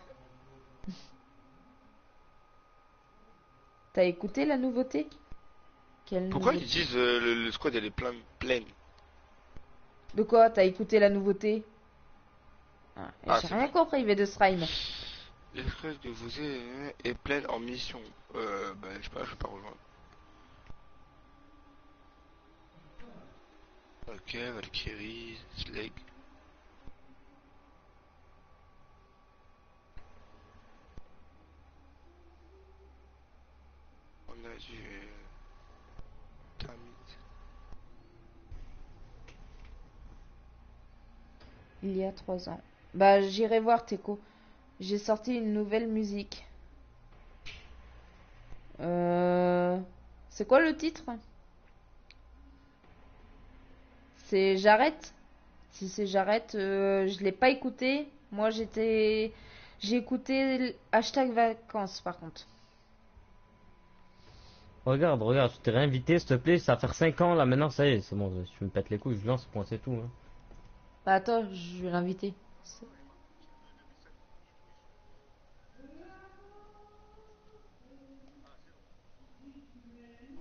T'as écouté la nouveauté? Quelle Pourquoi nouveauté? ils disent le squad elle est pleine? De quoi? T'as écouté la nouveauté? Ah, Ah, j'ai c'est rien vrai. compris, V2Srime. Le squad que vous est pleine en mission. Bah, je sais pas, je vais pas rejoindre. Ok, Valkyrie, Slag. On a du Termite. Il y a 3 ans. Bah, j'irai voir, Teco. J'ai sorti une nouvelle musique. Euh... C'est quoi le titre? C'est J'arrête? Si c'est J'arrête, je l'ai pas écouté. Moi, j'ai écouté hashtag vacances, par contre. Regarde, regarde, je t'ai réinvité, s'il te plaît, ça va faire 5 ans là, maintenant ça y est, c'est bon, je me pète les couilles, je lance, point, c'est tout. Hein. Bah, attends, je vais l'inviter.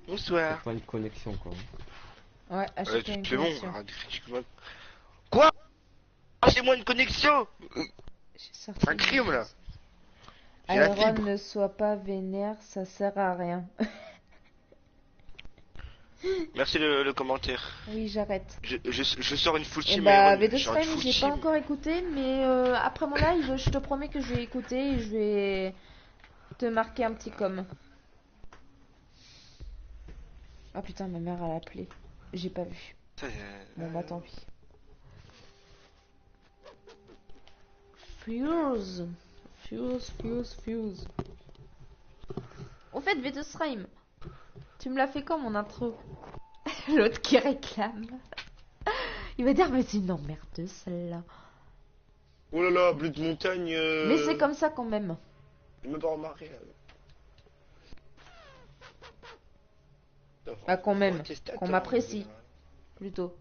T'as Bonsoir. pas une connexion quoi. Ouais, achète-toi une C'est bon, connexion. arrête de critiquer moi. Quoi? Achetez-moi une connexion! J'ai sorti C'est un une crime là! musique. J'ai la Iron, fibre! ne sois pas vénère, ça sert à rien. Merci le commentaire. Oui, j'arrête. Je sors une full Et team bah, Iron, je sors une V2Srime, full j'ai pas team. encore écouté, mais après mon live, je te promets que je vais écouter et je vais te marquer un petit com. Ah putain, ma mère a appelé. J'ai pas vu. Bon, bah tant pis. Fuse. Fuse. Au fait, V2Srime, tu me l'as fait quand mon intro? L'autre qui réclame. Il va dire, mais c'est une emmerdeuse celle-là. Oh là là, bleu de montagne. Mais c'est comme ça quand même. Il m'a pas remarqué. Ah, quand même. Qu'on m'apprécie. Plutôt.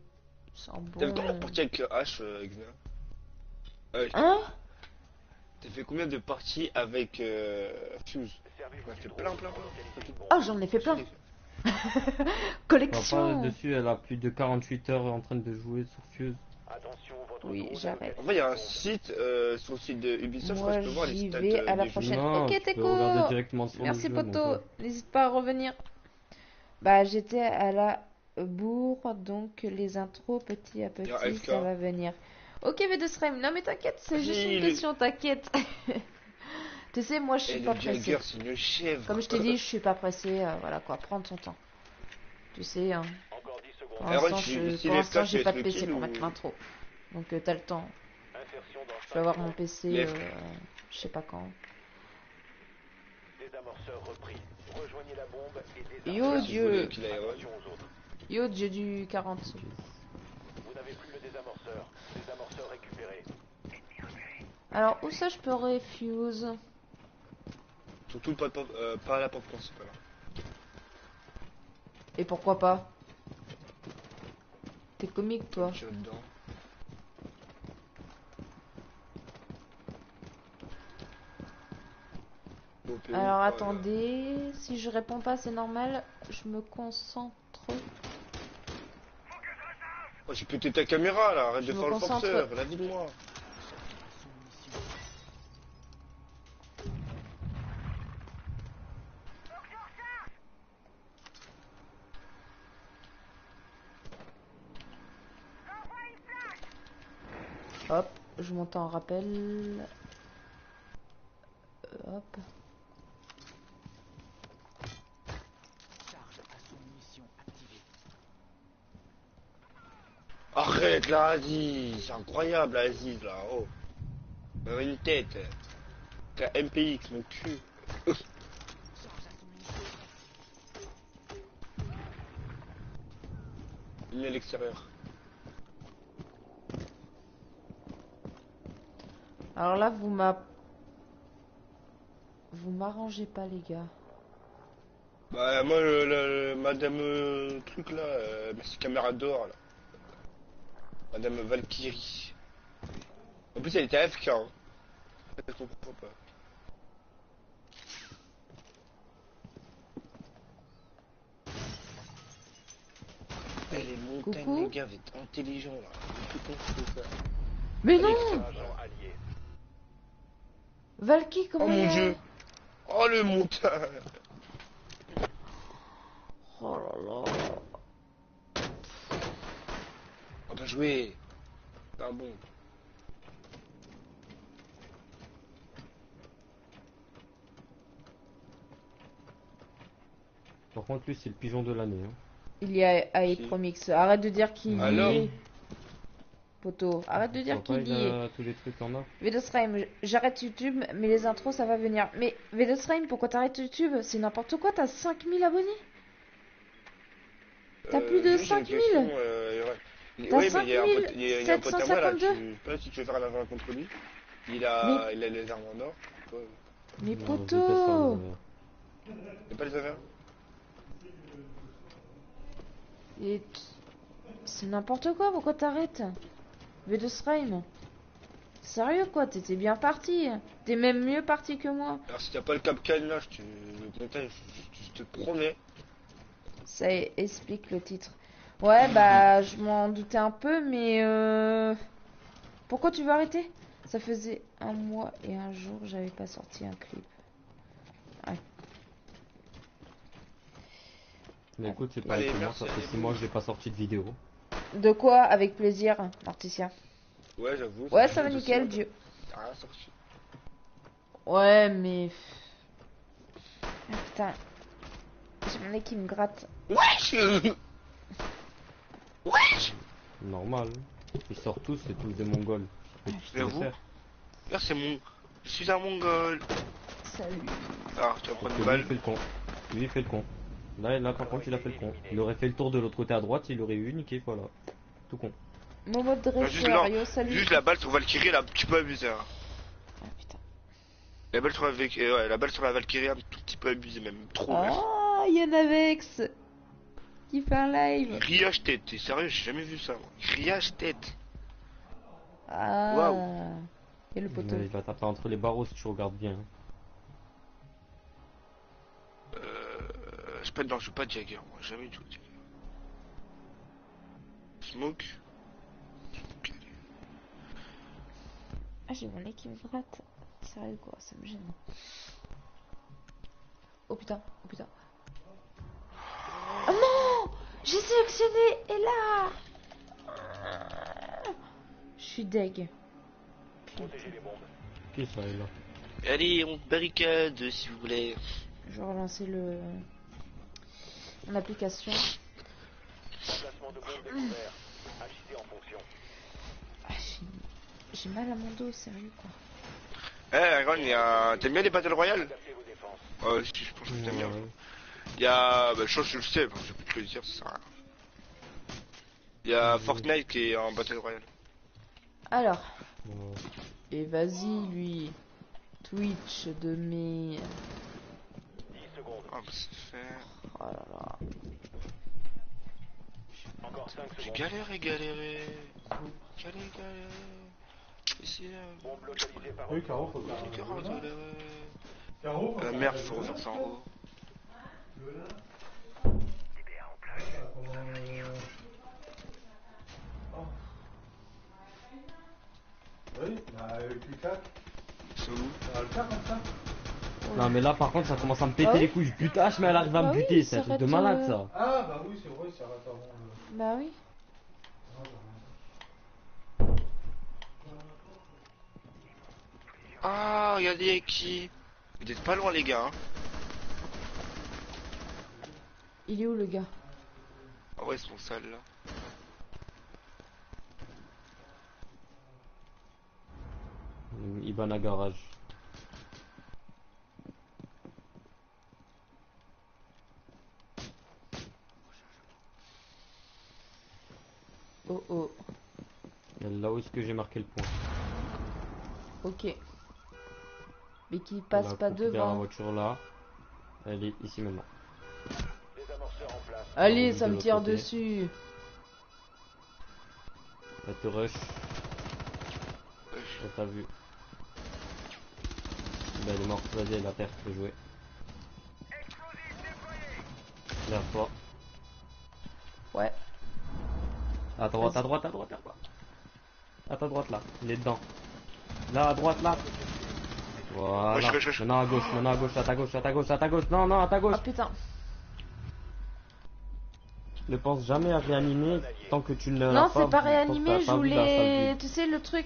C'est un T'as fait combien bon. de parties avec H, Xna? Hein? T'as fait combien de parties avec Fuse? On a fait plein. Oh, j'en ai fait plein. On va pas Collection. dessus, elle a plus de 48 heures en train de jouer sur Fuse. Attention, votre Oui, drone j'arrête. En vrai, il y a un site sur le site de Ubisoft, je crois Moi, que je peux voir les j'y stats vais à la des prochaine. joueurs. Non, Ok, tu peux Teco. regarder directement sur Merci, le jeu, poto. donc, N'hésite pas à revenir. Bah, j'étais à la bourre, donc les intros petit à Il y a petit, AFK. ça va venir. Ok, V2Srime. Non, mais t'inquiète, c'est juste une Il- question, t'inquiète. Tu sais, moi, je Et suis le pas pressée. Jagger, c'est une chèvre. Comme je t'ai dit, je suis pas pressée. Voilà quoi, prends ton temps. Tu sais, hein. Encore 10 secondes. Pour Aaron, l'instant, si pour les l'instant, FK, j'ai tu pas vas de être PC kill pour ou- mettre l'intro. Donc, t'as le temps. Insertion dans Je vais avoir mon 5 PC, Les je sais pas quand. désamorceur repris. Rejoignez la bombe et Yo, désarmez. Dieu. Kill Iron. Attention aux autres. Yo, Dieu du 40. Vous n'avez plus le désamorceur. Désamorceur récupéré. Alors, où ça je peux refuse? Surtout pas à la porte principale. Et pourquoi pas? T'es comique, toi. Tire dedans. Alors, Oh, attendez. Si je réponds pas, c'est normal. Je me concentre. Oh, j'ai pété ta caméra là, arrête Je de me faire le concentre. forceur, la vie de moi. Hop, je monte en rappel. Hop. Arrête là, Aziz, c'est incroyable Aziz là, oh. T'as une tête. T'as MPX, mon cul. Il est à l'extérieur. Alors là, vous m'arrangez pas, les gars. Bah moi, madame truc là, merci caméra d'or là. Madame Valkyrie. En plus elle était AFK hein. Je comprends pas. Eh, les montagnes, Coucou. les gars, vous êtes intelligents là. Tout con que ça. Mais non, Agent allié. Valky, comment Oh mon il a- dieu. Oh le montagne. Oh là là. On va jouer. C'est un bon. Par contre, lui, c'est le pigeon de l'année. Hein. Il y a Aepromix. Arrête de dire qu'il y Alors est. Poto, arrête de dire Après, qu'il il y est. a tous les trucs en or. Vedosreim, j'arrête YouTube, mais les intros ça va venir. Mais Vedosreim, pourquoi t'arrêtes YouTube? C'est n'importe quoi, t'as 5000 abonnés? T'as plus de juste une 5000? question, T'as oui, mais il y a un pote, il y a un pote à moi là, 5752. je sais pas si tu veux faire la vente contre lui. Il a les armes en or. Toi, Mais Non, poto, je déteste ça, t'as pas les affaires? Et c'est n'importe quoi, pourquoi t'arrêtes? Vedosreim, sérieux quoi, t'étais bien parti. T'es même mieux parti que moi. Alors si t'as pas le Capcan là, le comptage, je te promets. Ça explique le titre. Ouais, bah, je m'en doutais un peu, mais pourquoi tu veux arrêter? Ça faisait un mois et un jour, j'avais pas sorti un clip. Ouais. Mais écoute, c'est pas Allez, avec moi, merci, ça fait allez, 6 mois que j'ai pas sorti de vidéo. De quoi? Avec plaisir, Morticia. Ouais, j'avoue. Ouais, fait ça va deux nickel, semaines, Dieu. T'as rien sorti. Ouais, mais... Ah, putain. J'ai mon nez qui me gratte. Wesh. Wesh. Normal. Ils sortent tous, c'est tous des mongols. Et tu sais le J'avoue. faire. Là c'est mon... Je suis un mongol. Salut. Alors, tu vas Parce prendre que une lui, il balle. fait le con. Lui, il fait le con. Là, par contre, il a fait le con. Il aurait fait le tour de l'autre côté à droite, il aurait eu niqué, voilà. Tout con. Momo de Non, juste, dresseur, non, yo, salut. juste la balle sur Valkyrie, elle a un petit peu abusé. Hein. Ah, putain. La balle sur la balle sur la Valkyrie, un tout petit peu abusé, même trop. Même. Oh, Yannavex qui fait un live. Riage tête, t'es sérieux, j'ai jamais vu ça. Moi. Riage tête. Ah. Waouh. Et le poteau. Il va taper entre les barreaux si tu regardes bien. Je pas, non, je joue pas de Jagger, moi, jamais du tout de Jagger. Smoke. Ah, j'ai mon nez qui me gratte. Sérieux quoi, ça me gêne. Oh putain, oh putain. Oh non, j'ai sélectionné et là. Je suis deg. Protégez les bombes. Qui ça est là? Allez, on barricade si vous voulez. Je vais relancer mon application. Emplacement de bombe découvert. Agissez en fonction. Ah, j'ai mal à mon dos, sérieux quoi. Eh, Ron, il y a... T'aimes bien les Battle Royale? Adaptez vos défenses. Si, je pense que t'aimes bien. Ouais. Il y a... Bah, je pense que je le sais, je vais plus te le dire, ça sert à rien. Il y a Fortnite qui est en Battle Royale. Alors, Ouais. et vas-y lui. Twitch de mes... 10 secondes. Ah, bah, c'est fait. Oh là là. Encore 5 J'ai secondes. galéré. Galéré. Ici, là. Bombe localisée par Oui, Caro, faut J'ai faire galéré. Caro, faut Merde, faut refaire ça en haut. Oui, bah avec le 4, C'est où? ça va le faire comme ça. Non, mais là, par contre, ça commence à me péter Ah oui les couilles. Je butache, mais elle arrive à Bah me oui, buter. ça C'est un truc de arrête, malade, ça. Ah bah oui, c'est vrai, ça arrête avant le... Bah oui. Ah, bah, Ah, regardez qui. Vous êtes pas loin, les gars. Hein. Il est où le gars? Ah ouais, ils sont sales là. Ibana garage. Oh oh. Là où est-ce que j'ai marqué le point? Ok. Mais qui passe Voilà, pas pour vers la devant. voiture là. Elle est ici maintenant. Désamorceur en place. Allez, de ça me l'autre tire côté. dessus. Elle te rush. Elle t'a vu. Ben, elle est morte, vas-y, elle a terre, tu peux jouer. Vers toi. Ouais. À droite, Vas-y. à droite, à droite, à droite. À ta droite là, il est dedans. Là, à droite, là. Voilà. Wesh. Maintenant à gauche, maintenant à gauche, à ta gauche, à ta gauche, à ta gauche. Non, non, à ta gauche. Oh putain. Ne pense jamais à réanimer tant que tu ne l'as Non, pas c'est pas vu, réanimé, tant que je t'as pas vu la salle voulais. vide. Tu sais, le truc.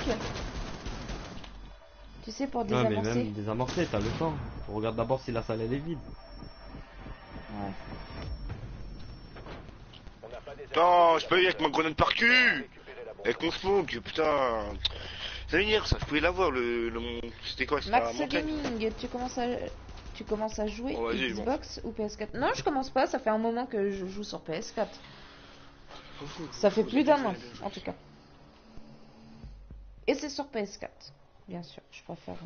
Tu sais, pour Ouais, mais désamorcer. même désamorcer, t'as le temps. Regarde d'abord si la salle elle est vide. Ouais. On n'a pas des Non, je peux y avec ma grenade par cul. récupérer la bombe. Avec mon smoke, putain. Ça venir ça, je pouvais l'avoir c'était quoi? C'était la Max montagne. Gaming, tu commences à jouer Oh, vas-y, Xbox ou PS4? Non, je commence pas, ça fait un moment que je joue sur PS4. Ça fait plus d'un an, en tout cas. Et c'est sur PS4, bien sûr. Je préfère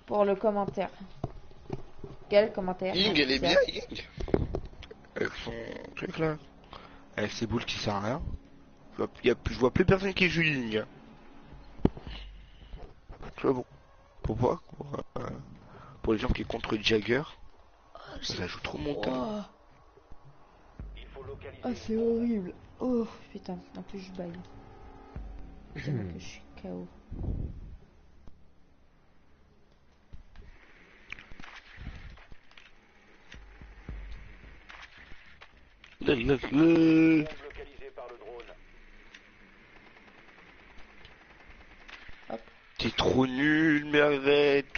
pour le commentaire. Quel commentaire? Ying, elle est bien, Tiens. Ying. Avec son truc là. Avec ses boules qui servent à rien. Je vois plus personne qui joue Ying. Hein. Tu vois bon. Pourquoi pour les gens qui est contre Jagger, ça joue trop mon temps. Oh, Il faut localiser oh, c'est horrible. Oh putain, en plus je baille. Tellement que je suis KO. bombe localisée par le drone. T'es trop nul, mais arrête.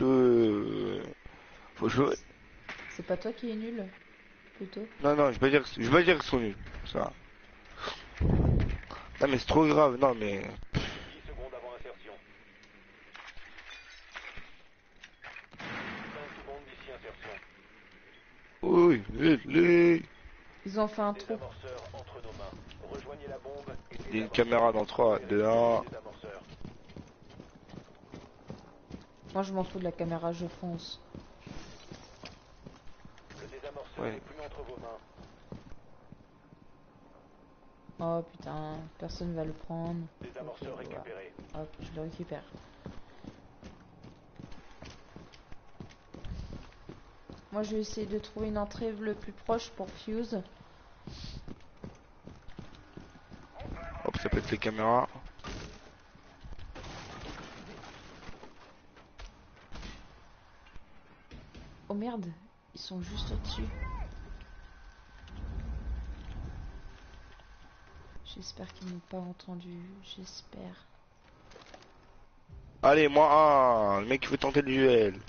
Faut jouer. C'est pas toi qui es nul, plutôt. Non, je vais pas dire qu'ils sont nuls. Ça. Non mais c'est trop grave, non mais. 10 secondes avant insertion. 5 secondes d'ici insertion. Oui, Ils ont fait un trou. Désamorceur entre nos mains. Rejoignez la bombe et Il y a une caméra dans 3, 2, 1. désamorceur. Moi je m'en fous de la caméra, je fonce. Le désamorceur Ouais. n'est plus entre vos mains. Oh putain, personne va le prendre. Désamorceur Ok, voilà. récupéré. Hop, je le récupère. Moi je vais essayer de trouver une entrée le plus proche pour Fuse. Hop, ça pète les caméras. Oh merde, ils sont juste au-dessus. J'espère qu'ils m'ont pas entendu, j'espère. Allez, moi un. Le mec qui veut tenter le duel.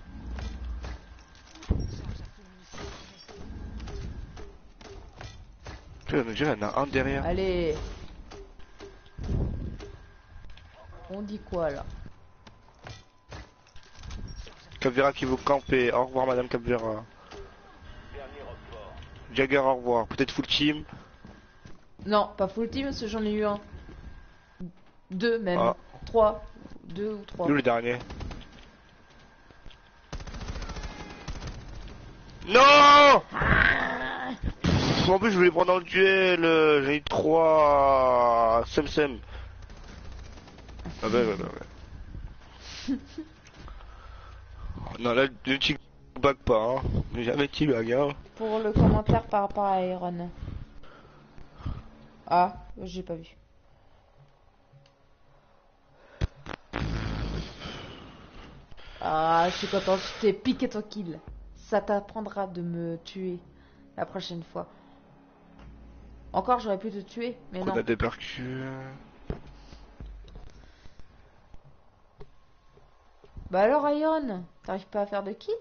Putain, on dirait qu'il y en a un derrière. Allez. On dit quoi là? Capvera qui veut camper. Au revoir, madame Capvera. Dernier report. Jagger, au revoir. Peut-être full team. Non, pas full team parce que j'en ai eu un. Deux même. Ah. 3. 2 ou 3. Où le dernier? Non! En plus, je voulais prendre dans le duel. J'ai eu 3. Sem. Ah bah, ouais. Non, là, le petit bug pas, hein. J'ai jamais petit bug, hein. Pour le commentaire par rapport à Iron. Ah, j'ai pas vu. Ah, je suis content, je t'ai piqué ton kill. Ça t'apprendra de me tuer la prochaine fois. Encore, j'aurais pu te tuer, mais On non. a des percus. Bah alors Iron, t'arrives pas à faire de kill?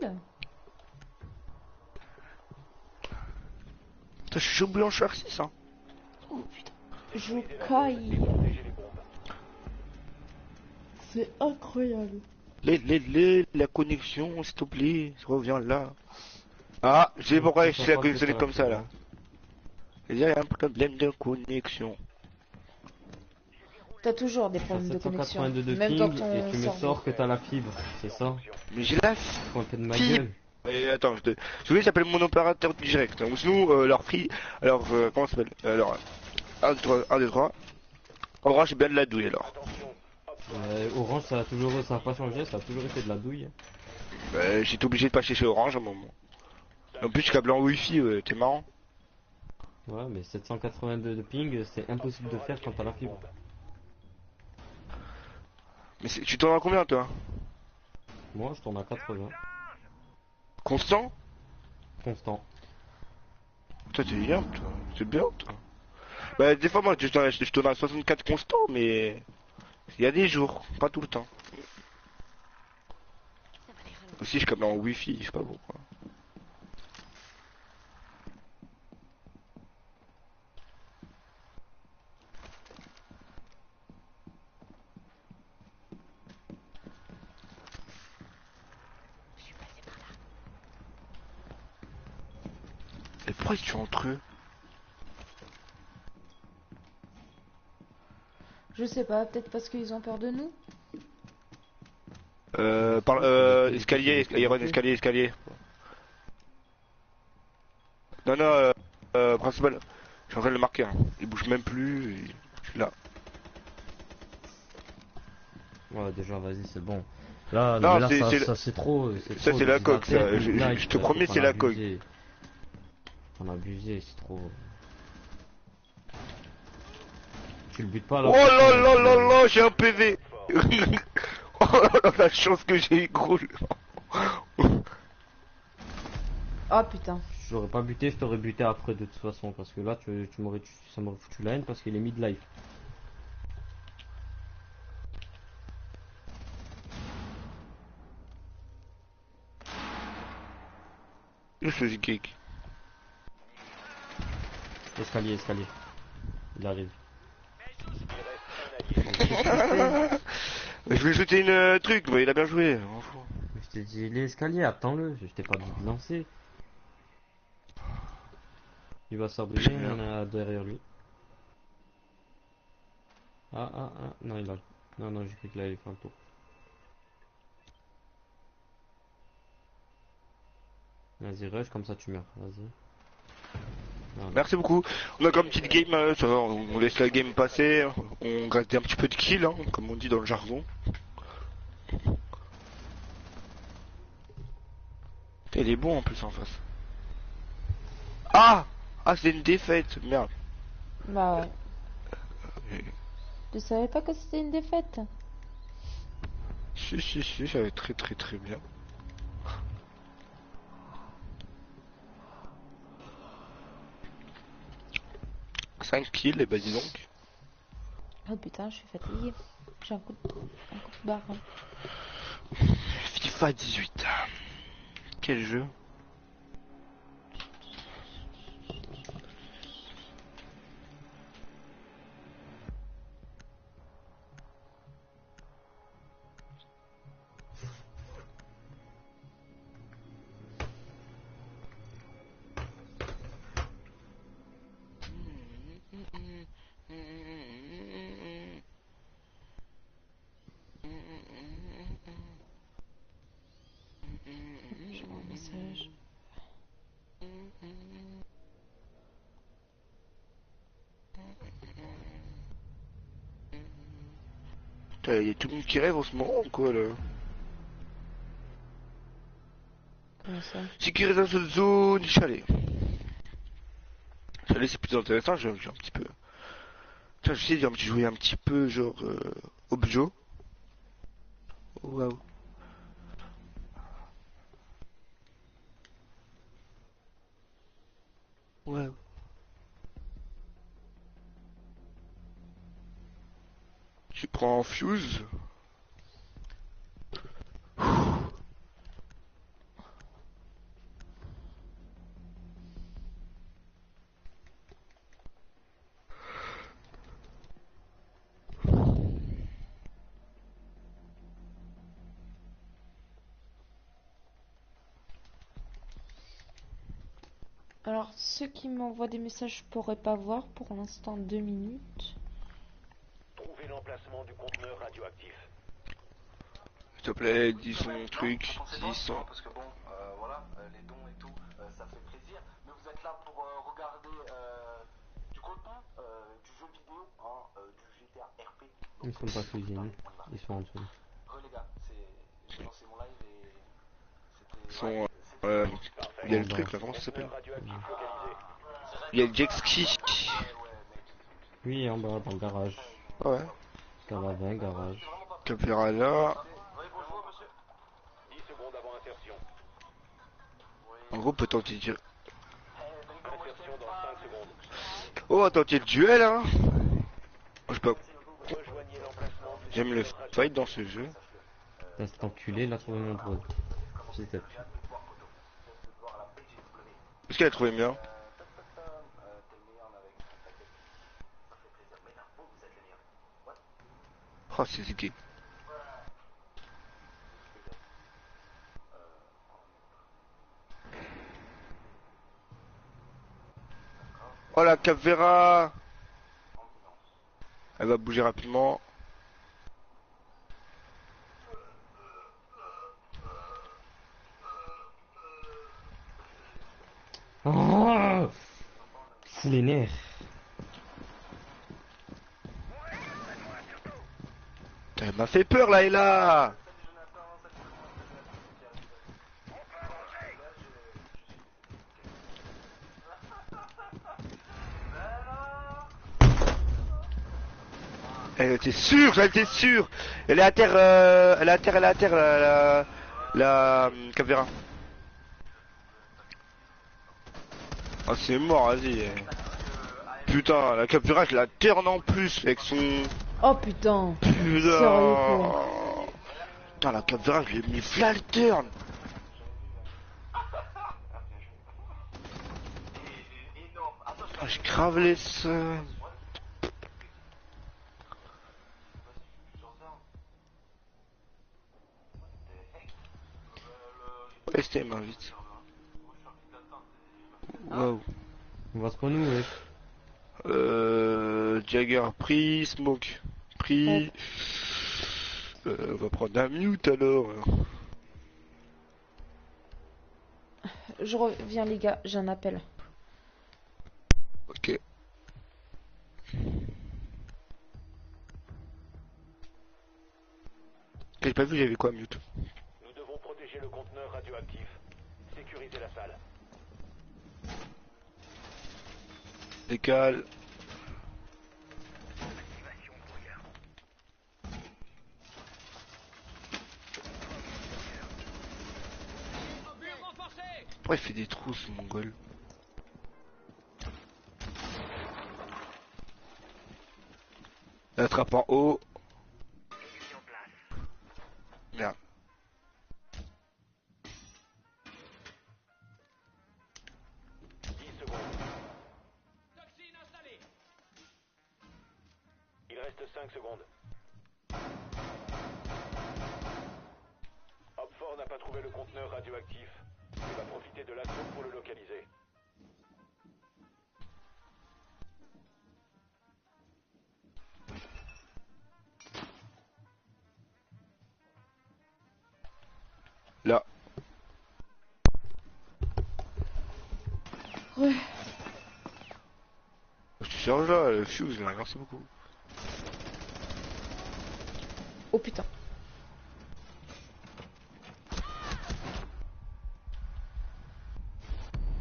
Putain, je suis chaud blanchard 6 hein. Oh putain. Je caille. C'est incroyable. La connexion, s'il te plaît, reviens là. Ah, je sais pourquoi je suis la connexion comme ça là. Il y a un problème de connexion. T'as toujours des T'as problèmes de connexion. 782 de Même ping quand et on tu me sort. sors que t'as la fibre, c'est ça? Mais j'ai la Faut un peu de ma fibre. gueule. Et attends, je voulais s'appelle mon opérateur direct. Ou sinon, leur free. Alors, comment ça s'appelle alors, 1, 2, 3, 1, 2, 3. Orange, c'est bien de la douille alors. Orange, ça a pas changé, ça a toujours été de la douille. J'étais obligé de passer chez Orange à un moment. En plus, je câble en wifi, t'es marrant. Ouais, mais 782 de ping, c'est impossible de faire quand t'as la fibre. Mais tu tournes à combien toi? Moi, je tourne à 80, Constant? constant. Toi, t'es bien, toi. C'est bien, toi. Bah, des fois, moi, je tourne à 64 constant, mais il y a des jours, pas tout le temps. Aussi, je câble en wifi, je sais pas pourquoi. Et pourquoi ils tuent entre eux? Je sais pas, peut-être parce qu'ils ont peur de nous. Escalier, Iron, escalier. Non, non, principal. Je suis en train de le marquer, hein. Il bouge même plus, je suis là. Ouais, déjà, vas-y, c'est bon. Là, Non, mais là, c'est ça c'est trop. ça, trop, c'est la coque, ça. tête, Je te promets, c'est la coque. On a abusé, c'est trop. Tu le butes pas là. Oh là là là là, j'ai un PV. Oh là là, la chance que j'ai eu, gros. Oh putain. J'aurais pas buté, je t'aurais buté après de toute façon. Parce que là, ça m'aurait foutu la haine parce qu'il est mid-life. Je suis geek. Escalier, escalier. Il arrive. Je vais jeter une truc, il a bien joué. On s'en fout. Je t'ai dit, l'escalier, attends-le. Je t'ai pas dit de lancer. Il va s'abriter, il y en a derrière lui. Ah, non, il a. Non, non, j'ai cru qu'il allait faire le tour. Vas-y, rush, comme ça tu meurs. Vas-y. Voilà. Merci beaucoup. On a comme petite game, ça va, on laisse la game passer. On gratte un petit peu de kill, hein, comme on dit dans le jargon. Il est bon en plus en face. Ah! Ah, c'est une défaite, merde. Bah ouais. Tu savais pas que c'était une défaite? Si, ça va être très très très bien. Cinq kills, et bah dis donc. Oh putain, je suis fatiguée. J'ai un coup de barre. Hein. FIFA 18. Quel jeu? Je vois un message. Il y a tout le monde qui rêve en ce moment ou quoi là? Comment ça? Sécurisation de zone, chalet. Chalet c'est plus intéressant, j'ai un petit peu. Tiens, j'essaie de jouer un petit peu genre Objo. Waouh. Waouh. Tu prends Fuse. Alors, ceux qui m'envoient des messages, je pourrais pas voir pour l'instant 2 minutes. Trouvez l'emplacement du conteneur radioactif. S'il te plaît, dis son truc, dis son... Parce que bon, voilà, les dons et tout, ça fait plaisir. Mais vous êtes là pour regarder du contenu, du jeu vidéo, du GTA RP. Ils sont pas cuisinés, ils sont en dessous. Les gars, j'ai lancé mon live et c'était... son il y a le truc là, comment ça s'appelle? Radioactif localisé. Il y a le jet ski. Oui, en bas, dans le garage. Ouais. Ça va bien, garage. Caméra là. 10 secondes avant insertion. En gros, peut tenter de... Insertion dans 5 secondes. Oh, attends, il y a le duel hein. Je sais pas. Rejoignez l'emplacement du J'aime le fight dans ce jeu. Putain, cet enculé, il a trouvé mon drone. Petit à petit. Est-ce qu'elle a trouvé bien? Oh, c'est ziqué. Oh la Capvera. Elle va bouger rapidement. Oh, fous les nerfs. Putain, elle m'a fait peur là et là. Elle était sûre, j'en étais sûr. Elle est à terre, elle est à terre, elle est à terre, la Capvera. Ah c'est mort, vas-y. Putain, la Capvera, je la terne en plus avec son... Oh putain. Putain. Sérieux, quoi. Putain, la Capvera, je lui ai mis flalterne. Ah, je crave les seins. STM invite. Waouh. On va se prendre où, wesh? Jagger pris, Smoke pris. On va prendre un mute alors. Je reviens, les gars, j'ai un appel. Ok. J'ai pas vu, j'avais quoi mute? Nous devons protéger le conteneur radioactif. Sécuriser la salle. Décale. Pourquoi il fait des trous ce mongol? La trappe en haut. Merde. Il reste 5 secondes. Hopford n'a pas trouvé le conteneur radioactif. Il va profiter de l'assaut pour le localiser. Là. Ouais. Je te charge là, le fuse là, merci beaucoup. Oh putain.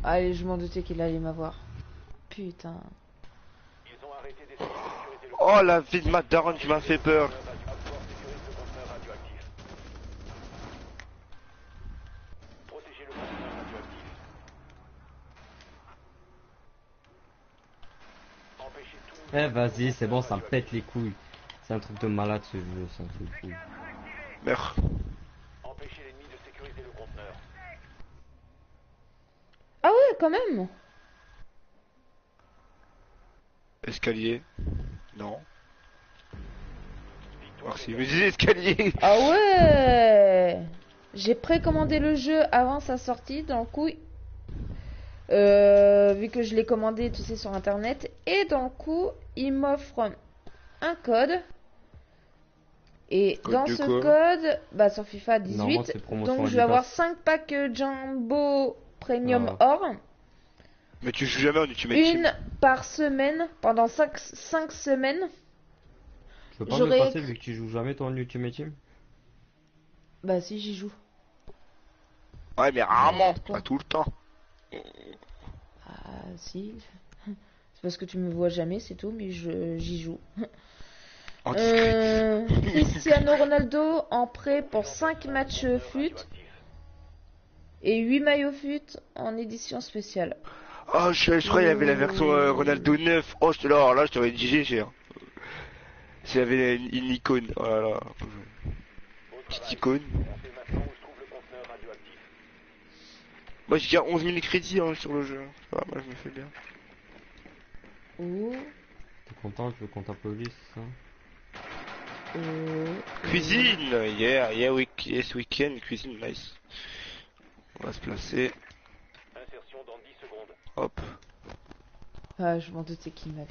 Allez, je m'en doutais qu'il allait m'avoir. Putain. Ils ont arrêté d'essayer de sécuriser le Oh la vie de ma daronne qui m'a fait peur. Hopford sécurise le conteneur radioactif. Protégez le conteneur radioactif. Empêchez tout. Eh, vas-y, c'est bon, ça me pète les couilles. C'est un truc de malade ce jeu, c'est un truc de fou. Merde. Empêchez l'ennemi de sécuriser le conteneur. Ah ouais, quand même. Escalier. Non. Merci, mais j'ai escalier. Ah ouais. J'ai précommandé le jeu avant sa sortie, dans le coup, vu que je l'ai commandé, tu sais, sur internet. Et dans le coup, il m'offre un code. Et Code dans de ce quoi? code, bah sur FIFA Normalement, 18, c'est promotion donc je vais Adidas. avoir 5 packs Jumbo Premium Ah. Or. Mais tu joues jamais en Ultimate Team. Une par semaine, pendant 5 semaines. Tu veux pas me J'aurais le passer écrit- vu que tu joues jamais ton Ultimate Team? Bah si, j'y joue. Ouais, mais rarement, N'importe quoi. pas tout le temps. Ah si. C'est parce que tu me vois jamais, c'est tout, mais j'y joue. En discret. Cristiano Ronaldo en prêt pour 5 matchs fut et 8 maillots fut en édition spéciale. Oh, je crois qu'il y avait la version Ronaldo 9. Oh, là, je t'aurais dit GG. Hein. S'il y avait une icône. Oh là là. Petite icône. On sait maintenant où se trouve le conteneur radioactif. Moi, j'ai déjà 11 000 crédits hein, sur le jeu. Ça va, moi, je me fais bien. Oh, T'es content, tu veux qu'on t'applaudisse, ça? Cuisine. Yes, we can. Cuisine, nice. On va se placer. Insertion dans 10 secondes. Hop. Ah, je m'en doutais qu'il m'avait.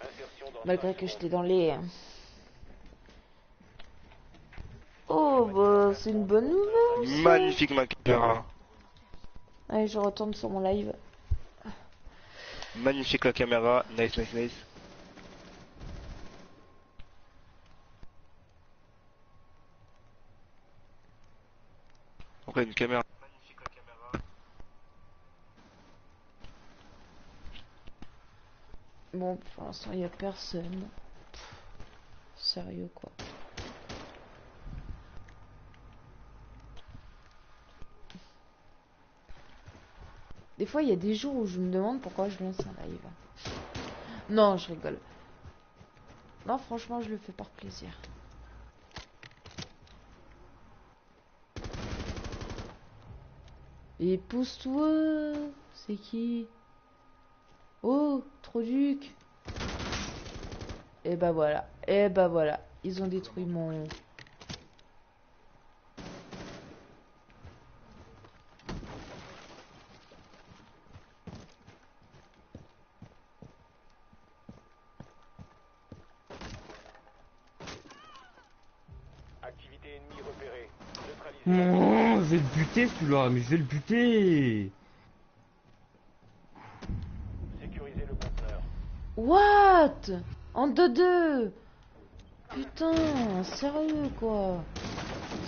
Insertion dans Malgré 5 que secondes. j'étais dans les... Oh, bah, c'est une bonne nouvelle, ça. Magnifique ma caméra. Allez, je retourne sur mon live. Magnifique la caméra. Nice, nice, nice. Encore une caméra. Bon, pour l'instant, il n'y a personne. Pff, sérieux, quoi. Des fois, il y a des jours où je me demande pourquoi je lance un live. Non, je rigole. Non, franchement, je le fais par plaisir. Et pousse-toi. C'est qui? Oh, Troduc. Et bah voilà. Et bah voilà. Ils ont détruit mon... Activité ennemie repérée. Neutralisée. Je vais le buter celui-là, mais je vais le buter. Sécurisez le conteneur. What? En 2-2. Putain, sérieux quoi.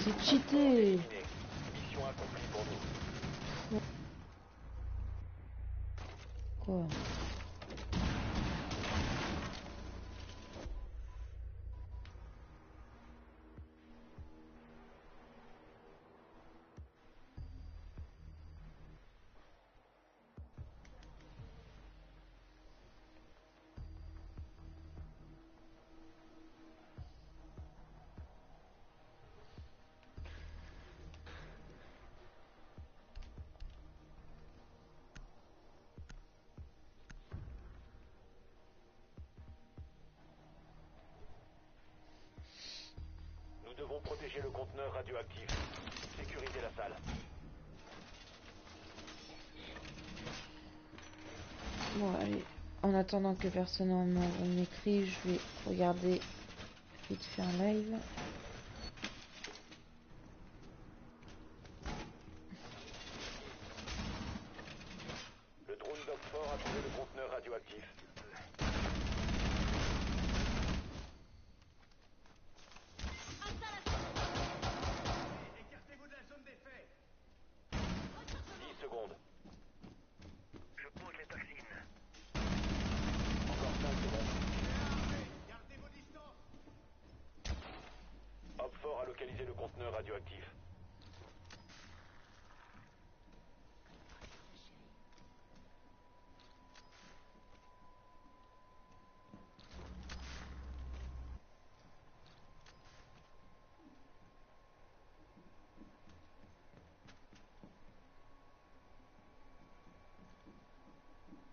C'est cheaté. Mission accomplie pour nous. Quoi? Nous devons protéger le conteneur radioactif. Sécurisez la salle. Bon, allez. En attendant que personne en m'écrit, je vais regarder vite fait un live. Le drone d'Oxford a trouvé le conteneur radioactif. Écartez-vous de la zone d'effet. 10 secondes. Je pose les toxines. Encore 5 secondes. Gardez vos distances. Oxford a localisé le conteneur radioactif.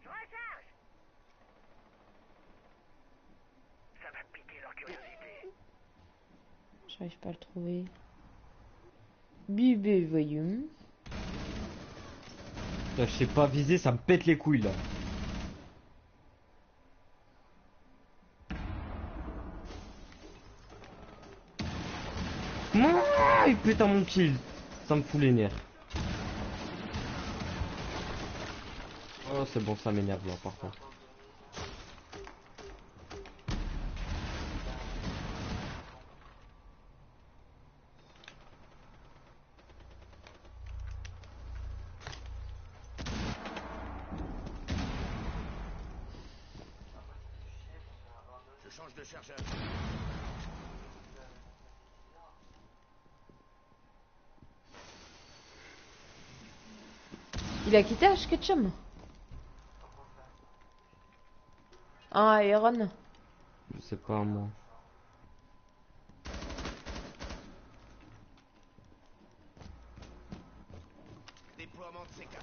Je recharge. Ça va piquer leur curiosité. J'arrive pas à le trouver. Bibé voyons. Là, je sais pas viser, ça me pète les couilles là. Mouah, il pète à mon kill. Ça me fout les nerfs. Oh, c'est bon, ça m'énerve là par contre. Je change de chargeur. Il a quitté Ash Ketchum. Ah, Aaron. Je sais pas moi. Déploiement de C4.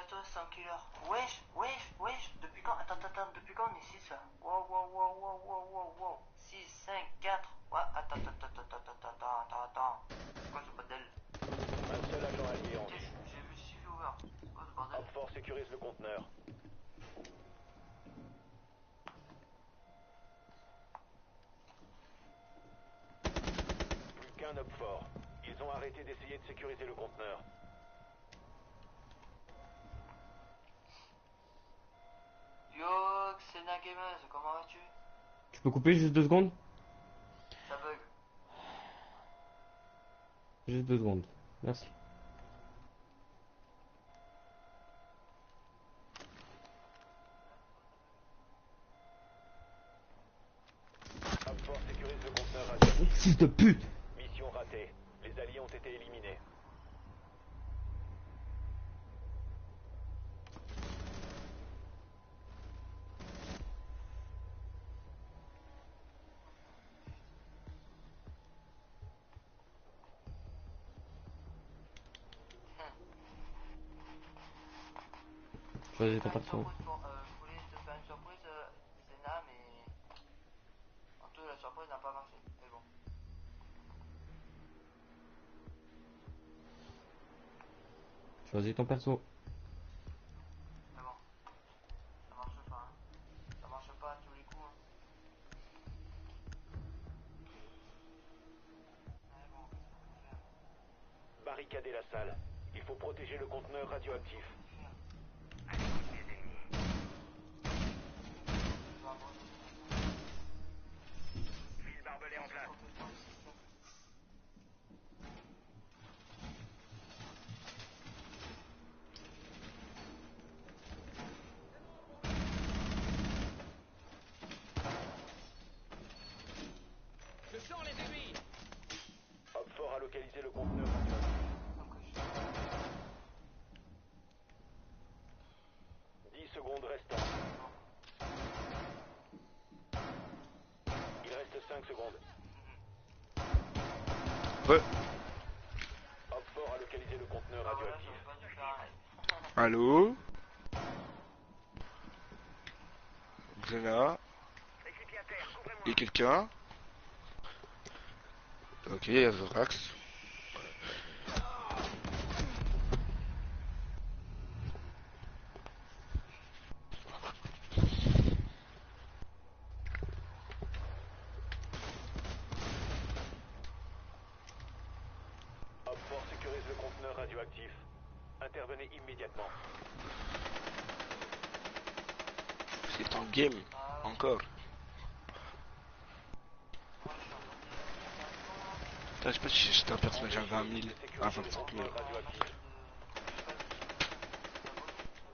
Toi, c'est un killer. Wesh, wesh, wesh. Depuis quand? Attends, depuis quand on est 6 là? Wow. 6, 5, 4. Ouais, attends. C'est quoi ce bordel? Un seul agent allié en J'ai vie. vu Sylvie ouvert. C'est quoi ce bordel? Opfort sécurise le conteneur. Plus qu'un Opfort. Ils ont arrêté d'essayer de sécuriser le conteneur. Yo, Xena Gameuse, comment vas-tu? Tu peux couper juste 2 secondes? Ça bug. Juste 2 secondes. Merci. Opfort sécurise le conteneur radioactif. Fils de pute! Mission ratée. Les alliés ont été éliminés. Choisis ton perso. Je voulais te faire une surprise, Xena, mais... En tout, la surprise n'a pas marché. Mais bon. Choisis ton perso. Mais bon. Ça marche pas, hein. Ça marche pas à tous les coups, hein. Mais bon, qu'est-ce qu'on peut faire? Barricader la salle. Il faut protéger le conteneur radioactif. Fil barbelé en place. Je sens les ennemis. Opfort a localisé le conteneur radioactif. 10 secondes restantes. Il reste 5 secondes. Ouais. Opfort a localisé le conteneur Ah voilà, radioactif. j'aurais pas dû faire un live. Allô? Xena? Et quelqu'un? Ok, il y a Zorax. Opfort sécurise le conteneur radioactif. Intervenez immédiatement. C'est en game. Encore. Putain, je sais pas si j'étais un personnage à 20 000, à 25 000. Radioactif.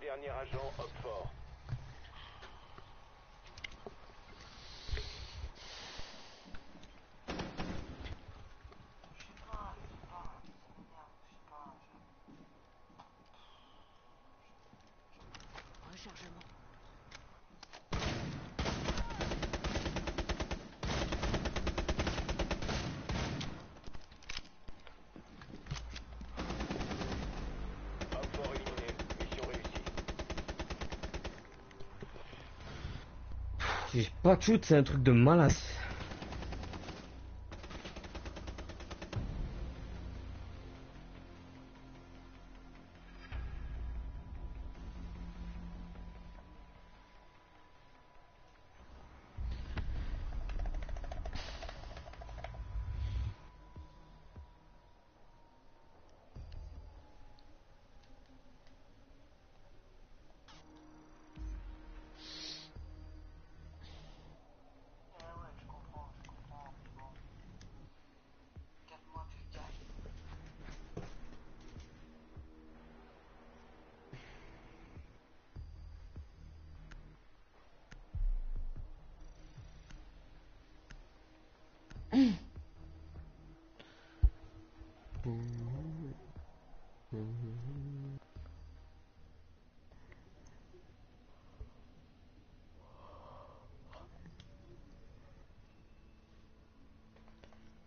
Dernier agent Opfort. J'ai pas de shoot, c'est un truc de malade.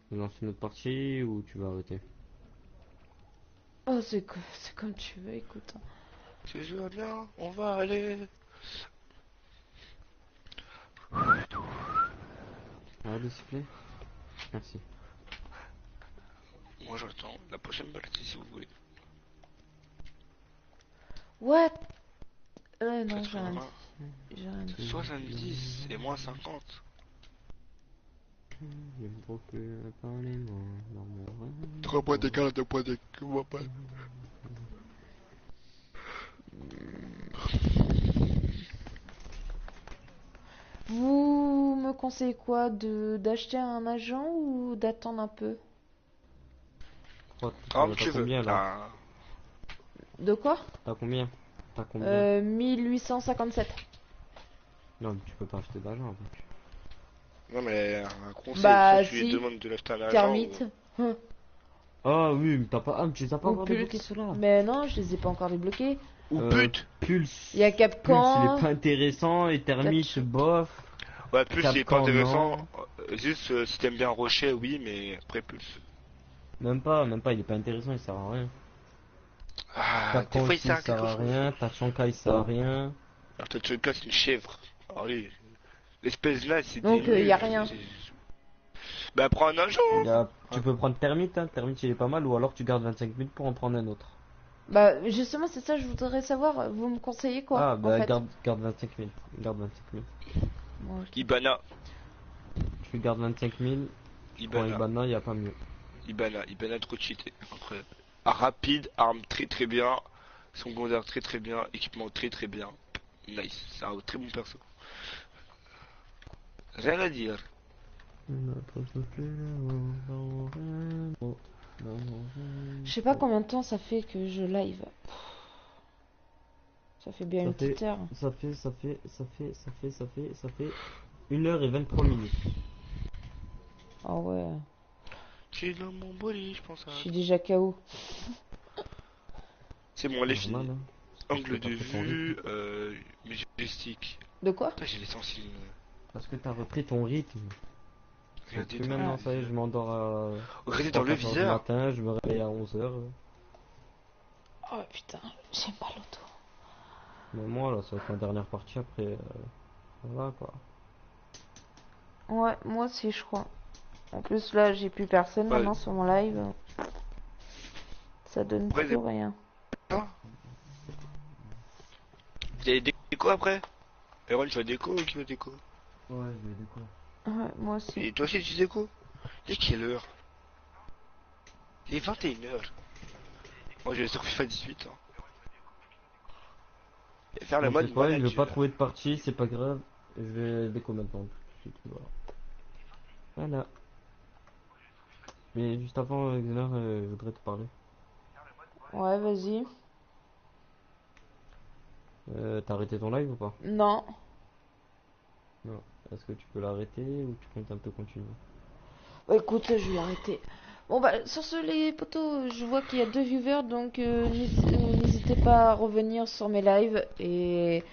Tu lances une autre partie ou tu vas arrêter? Oh, c'est comme tu veux, écoute. Tu joues bien, on va aller. Arrête s'il te plaît. Merci. Moi j'attends la prochaine partie si vous voulez. What? Non, j'ai rien 80, dit. J'ai rien dit. 70 et moins 50. Je me trouve plus à parler moi dans mon rêve. 3 points d'écart, 2 points d'écart, moi pas. Vous me conseillez quoi, d'acheter un agent ou d'attendre un peu? Comme T'as tu veux. combien là? Ah, De quoi? T'as combien? T'as combien? 1857. Non mais tu peux pas acheter d'argent en fait. non mais un conseil, Bah, soit tu lui si. demandes de l'acheter un agent. Termite. Ah oui, mais t'as pas. Ah, mais tu les as pas Ou encore débloqués Pulse. ceux-là. Mais non, je les ai pas encore débloqués. Ou pute. Pulse. Il y a Pulse, il Capcan. est pas intéressant. Et Thermite, bof. Ouais, Pulse il est pas Capcan, intéressant. non. Juste si t'aimes bien Rocher, oui, mais après Pulse. Même pas, il est pas intéressant, il sert à rien. Ah, des Capcan fois il aussi, sert il à sert quelque à chose. rien. Tachanka, il sert à rien. Alors toi tu le casses une chèvre. Allez. L'espèce là c'est Donc, des y a nuls. rien. Bah prends un agent. Tu peux prendre Thermite, hein. Thermite, il est pas mal. Ou alors tu gardes 25 000 pour en prendre un autre. Bah, justement, c'est ça, je voudrais savoir. Vous me conseillez quoi, Ah, bah en fait? garde 25 000. Garde 25 000. Bon, ok. Ibana. Tu gardes 25 000. Pour Ibana. Ibana, il y a pas mieux. Ibana trop cheaté. Après. Ah, rapide, arme très très bien. Secondaire très très bien. Équipement très très bien. Nice. C'est un très bon perso. Rien à dire. Je sais pas combien de temps ça fait que je live. Ça fait bien une petite heure. Ça fait 1h23 minutes. Ah ouais. Tu es dans mon bolide, je pense à. Je suis déjà KO. C'est bon, elle est finie. Normal, hein. Angle Parce de que t'as fait ton vue, majestic. De quoi? Putain, j'ai les sensibles. Parce que t'as repris ton rythme. Regardez Plus dans maintenant, le ça y est, je m'endors à Regardez dans le 3-4 heures du viseur. matin, je me réveille à 11h. Oh putain, j'ai mal au dos. Mais moi, là, ça va être ma dernière partie après. Voilà quoi. Ouais, moi aussi, je crois. En plus, là, j'ai plus personne Ouais. maintenant sur mon live. Ça donne Ouais, plus rien. Ah. Vous avez déco après? Erwan, tu vas déco ou qui va déco? Ouais, je vais déco. Ouais, moi aussi. Et toi aussi tu déco? Il est quelle heure? Il est 21h. Moi je vais sur FIFA 18 hein. Et faire le Donc, mode c'est quoi, il veut manager. pas trouver de partie, c'est pas grave. Je vais déco maintenant. Tout de suite, voilà. Voilà. Mais juste avant, Xenar, je voudrais te parler. Ouais, vas-y. T'as arrêté ton live ou pas? Non. Non. Est-ce que tu peux l'arrêter ou tu comptes un peu continuer? Bah, écoute, je vais arrêter. Bon, bah, sur ce, les potos, je vois qu'il y a 2 viewers, donc n'hésitez pas à revenir sur mes lives. Et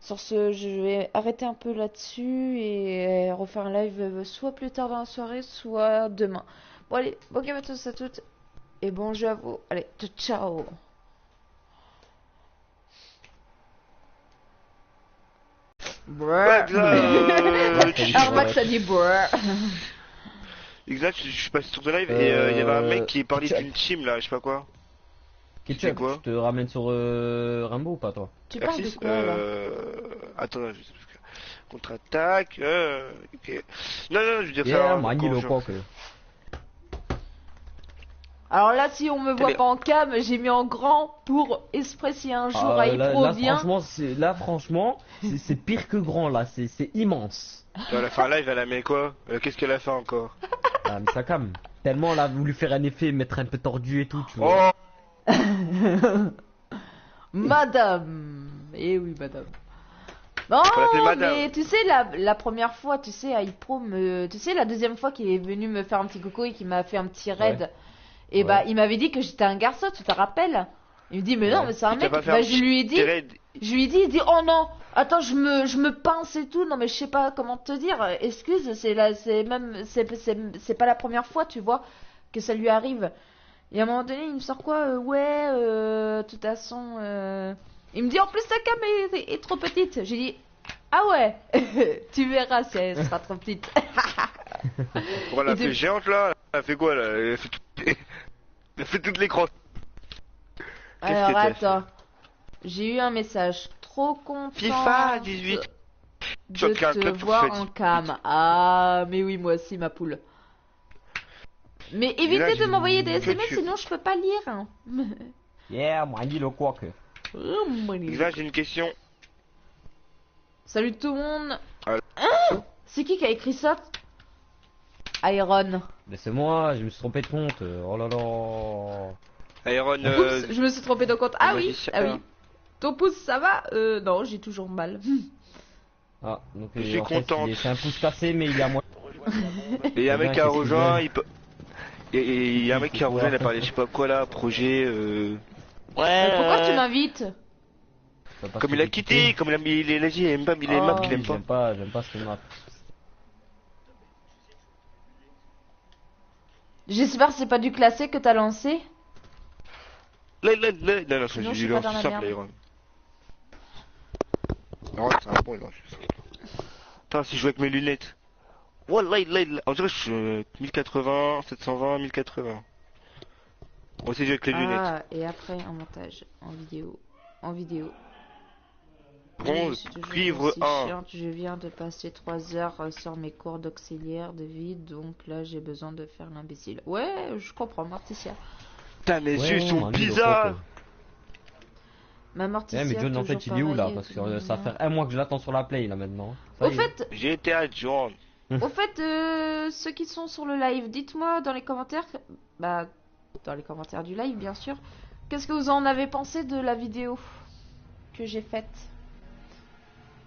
sur ce, je vais arrêter un peu là-dessus et refaire un live soit plus tard dans la soirée, soit demain. Bon, allez, bon game à tous et à toutes. Et bon jeu à vous. Allez, ciao. Ouais, exact, Alors Max a dit brrr. exact, je suis passé sur ton live et il y avait un mec qui parlait d'une team là, je sais pas quoi. Ketchup, quoi je te ramène sur Rimbaud ou pas toi? Tu parles de R6, quoi là? attends, je sais pas. Contre-attaque, ok. Non, non, je veux dire ça. Yeah, hein, Mani quand le je- coq. Alors là, si on me voit Mais- pas en cam, j'ai mis en grand pour exprès si un jour Ah, iPro là, vient. franchement, c'est pire que grand là, c'est immense. Elle a fait un live, elle a mis quoi? Qu'est-ce qu'elle a fait encore? Ah, mais ça calme. Tellement elle a voulu faire un effet, mettre un peu tordu et tout, tu vois. Oh! Madame. Eh oui, madame. Non, Faut l'appeler madame. mais tu sais, la première fois, tu sais, iPro tu sais, la deuxième fois qu'il est venu me faire un petit coco et qu'il m'a fait un petit raid, Ouais. et bah, Ouais. il m'avait dit que j'étais un garçon, tu te rappelles? Il me dit, mais non, Ouais. mais c'est un Il t'a mec. pas fait Bah, un je lui ai dit, il dit, oh non, attends, je me pince et tout, non, mais je sais pas comment te dire, excuse, c'est pas la première fois, tu vois, que ça lui arrive. Et à un moment donné, il me sort quoi, de toute façon, il me dit, en plus, ta cam est trop petite. J'ai dit, ah ouais, tu verras si elle sera trop petite. Bon, elle a Et fait de- géante là? Elle a fait quoi là? Elle a fait, elle a fait toutes les crosses. Qu'est-ce Alors que t'as fait? attends, j'ai eu un message trop content FIFA 18. de Tu as créé un te club sur voir FIFA en cam. Ah, mais oui, moi aussi, ma poule. Mais évitez là, de j'ai m'envoyer des que SMS, tu- sinon je peux pas lire. Hein. Yeah, Mani le coq. Là, j'ai une question. Salut tout le monde. Ah. Hein, c'est qui a écrit ça? Iron. Mais c'est moi, je me suis trompé de compte. Oh là là. Iron, Oups, je me suis trompé de compte. Ah oui, magicien. ah oui. Ton pouce, ça va? Non, j'ai toujours mal. Ah, donc Je suis en fait, content. c'est un pouce cassé, mais il est à moi. et il y a un mec qui a Qu'est-ce qu'il rejoint, veut il peut. Et il y a un mec qui a rejoint, il a parlé, je sais pas quoi là, projet. Mais pourquoi tu m'invites? Comme il a quitté, comme il est dit, il aime pas, il aime Oh. qu'il aime pas. J'aime pas ce map. J'espère que c'est pas du classé que t'as lancé. Là, non, Sinon, je c'est suis du pas lance dans la simple, merde. Iron. Non, c'est un bon, Iron. Attends, si je joue avec mes lunettes. Wallah, on dirait que je suis 1080, 720, 1080. On sait jouer avec les lunettes. Ah, et après un montage en vidéo. En vidéo. Bronze, Je suis toujours cuivre aussi 1. chiante. Je viens de passer 3 heures sur mes cours d'auxiliaire de vie, donc là j'ai besoin de faire l'imbécile. Ouais, je comprends, Morticia. Putain, mes Ouais, yeux sont Mani, le bizarres. coq. Ma Morticia. Ouais, mais John, en fait, toujours il est où là? pareil, Parce que tout ça fait un mois que je l'attends sur la play là maintenant. Ça Au y est. fait, J'ai été adjoint. ceux qui sont sur le live, dites-moi dans les commentaires, bah, dans les commentaires du live, bien sûr, qu'est-ce que vous en avez pensé de la vidéo que j'ai faite?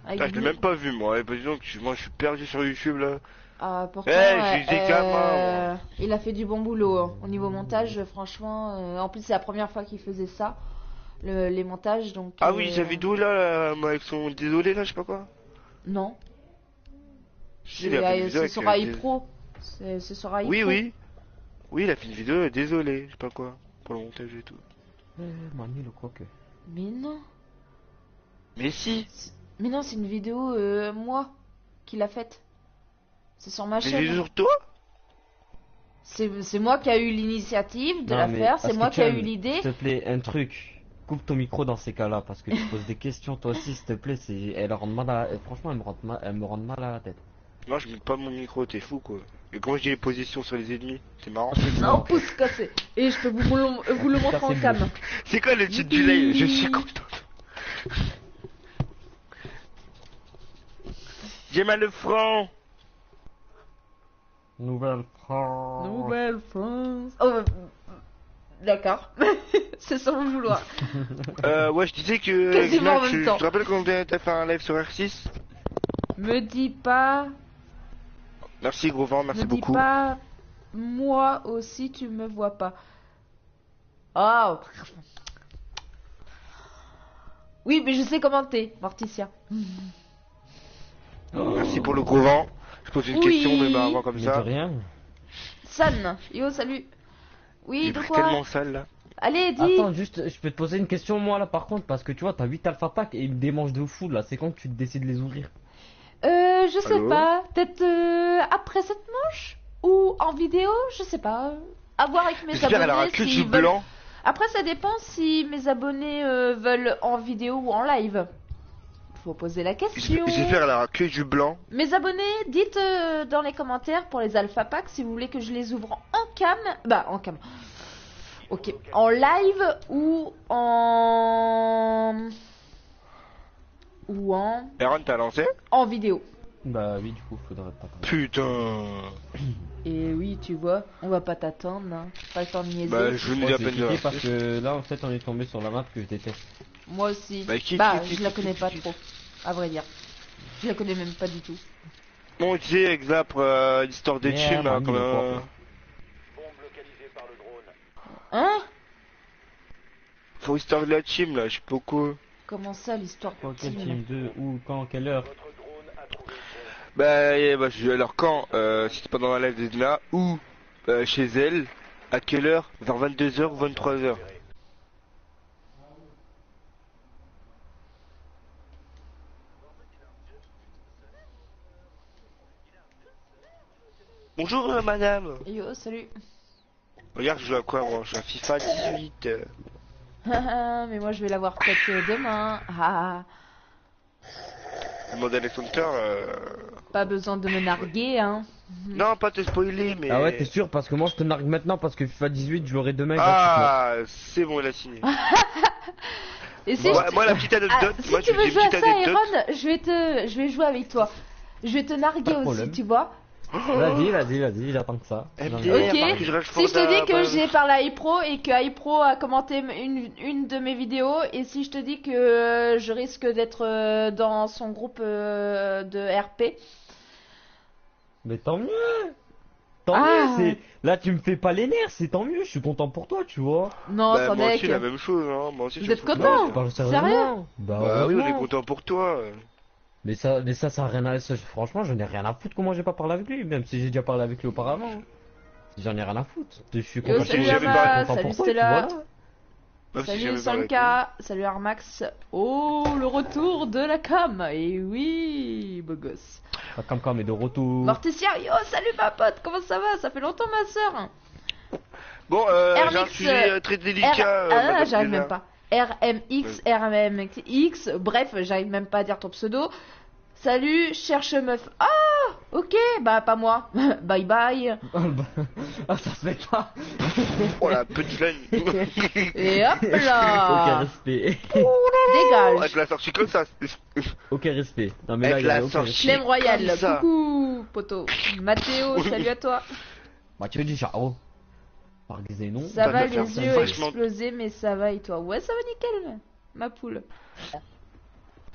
Avec Putain, je l'ai Blue. même pas vu moi. Bah, dis donc, moi je suis perdu sur YouTube là. Ah, pourtant, j'ai des gamins, il a fait du bon boulot hein. Au niveau montage, franchement. En plus, c'est la première fois qu'il faisait ça, les montages, donc. Ah oui, sa vidéo là, avec son désolé là, je sais pas quoi. Non, Si, il a fait une vidéo c'est avec, sur des- iPro. C'est sur iPro. Oui, oui. Oui, il a fait une vidéo, désolé, je sais pas quoi, pour le montage et tout. Mani le coq. Mais non, Mais si, mais non, c'est une vidéo moi qui l'a faite. C'est sur ma des chaîne. vidéos sur toi? C'est moi qui a eu l'initiative de Non, la mais faire. parce C'est que moi qui a Chum, eu l'idée. S'il te plaît, un truc. Coupe ton micro dans ces cas-là parce que tu poses des questions toi aussi, s'il te plaît. Elle rend mal à... Franchement, elle me rend mal à la tête. Non, je mets pas mon micro, t'es fou quoi. Et comment je dis les positions sur les ennemis? C'est marrant. Non, pouce cassé. Et je peux vous le montrer en Cassé, cam. C'est quoi le titre du live? Je suis content. J'ai mal le front. Nouvelle France. Nouvelle France. Oh, d'accord. C'est sans le vouloir. Ouais, je disais que. Quasiment en Gna, même tu temps. te rappelles quand t'as fait un live sur R6? Me dis pas. Merci gros vent, merci Me dis beaucoup. pas. Moi aussi, tu me vois pas. Oh. Oui, mais je sais commenter, Morticia. Merci pour le gros vent. Je pose une Oui. question, mais bah avant comme Mais de ça. rien. San. Yo, salut. Oui, Il de est quoi? tellement sale là. Allez, dis. Attends, juste, je peux te poser une question moi là par contre parce que tu vois, t'as 8 alpha packs et ils me démangent de fou là. C'est quand que tu décides de les ouvrir? Je sais Allô pas. Peut-être après cette manche? Ou en vidéo? Je sais pas. À voir avec mes J'espère elle aura abonnés que du s'ils veulent. blanc. Après, ça dépend si mes abonnés veulent en vidéo ou en live. Faut poser la question. J'espère elle aura que du blanc. Mes abonnés, dites dans les commentaires pour les alpha packs si vous voulez que je les ouvre en cam. Bah, en cam. Ok. En live ou en. Ou Aaron, t'as lancé? en vidéo. Bah oui, du coup, faudrait pas. Putain. Et oui, tu vois, on va pas t'attendre, hein. Pas le temps de niaiser. Bah, je venais Ouais, à j'ai peine de quitté parce lancer. que là, en fait, on est tombé sur la map que je déteste. Moi aussi. Bah, qui, Je la connais pas qui trop, à vrai dire. Je la connais même pas du tout. Bon, tu sais, exemple, l'histoire des Yeah, teams, là, man, comme... il est fort. Bombe localisée par le drone. Hein? Faut l'histoire de la team, là, je sais pas quoi. Comment ça, l'histoire de Quoi, quel team? team 2, où, quand, quelle heure? Votre drone a trouvé une bombe. Bah, alors quand, si c'est pas dans la live d'Edna, ou chez elle, à quelle heure? Vers 22h ou 23h. Bonjour madame. Yo, salut. Regarde, je joue à quoi moi? Je joue à FIFA 18. Mais moi je vais l'avoir peut-être demain. Ah, Modern Hunter. pas besoin de me narguer, hein. Non, pas te spoiler, mais. Ah ouais, t'es sûr? Parce que moi, je te nargue maintenant parce que FIFA 18, je l'aurai demain. Ah, c'est bon, il a signé. Et si Moi, la petite anecdote, si moi, tu veux j'ai une jouer à petite ça, anecdote. Aaron, je vais jouer avec toi. Je vais te narguer Pas de aussi, problème. tu vois. Vas-y, j'attends que ça. MDR, Ok. Marcus Rashford, Si je te dis que bah, j'ai parlé à iPro et que iPro a commenté une de mes vidéos, et si je te dis que je risque d'être dans son groupe de RP. Mais tant mieux! Tant Ah. mieux! Là, tu me fais pas les nerfs, c'est tant mieux, je suis content pour toi, tu vois. Non, bah, sans moi deck. aussi, la même chose, hein. Moi aussi, Vous je êtes me fous de content? moi. Pas Sérieux? sérieusement. Bah, Bah oui, on est heureusement. content pour toi. Mais ça a rien à... Franchement, je n'ai rien à foutre comment j'ai pas parlé avec lui, même si j'ai déjà parlé avec lui auparavant. J'en ai rien à foutre. Je suis Yo, content, salut, je suis Ama, content salut pour toi, et puis Stella. voilà. Même si Salut j'avais parlé avec Sanka, salut Armax. Oh, le retour de la cam. Et oui, beau gosse. La Cam est de retour. Morticia, yo, salut ma pote, comment ça va? Ça fait longtemps ma soeur. lui. Bon, j'ai un RMX, sujet très délicat. Ah, j'arrive Madame même pas. RMX, RMX, bref, j'arrive même pas à dire ton pseudo. Salut, cherche meuf. Ah, ok, bah pas moi. Bye bye. Ah, ça se fait pas. Oh la petite laine. Et hop Aucun là. respect. Dégage. Avec la sortie comme ça. Aucun respect. Non, mais là, Avec il y a la aucun sortie. respect. Flemme royale. Comme ça. Coucou, poto. Mathéo, salut à toi. Bah, tu veux dire, ciao. Par Xénon. Ça Bah, va, de faire les ça, yeux vachement. explosés, mais ça va et toi? Ouais, ça va nickel, ma poule.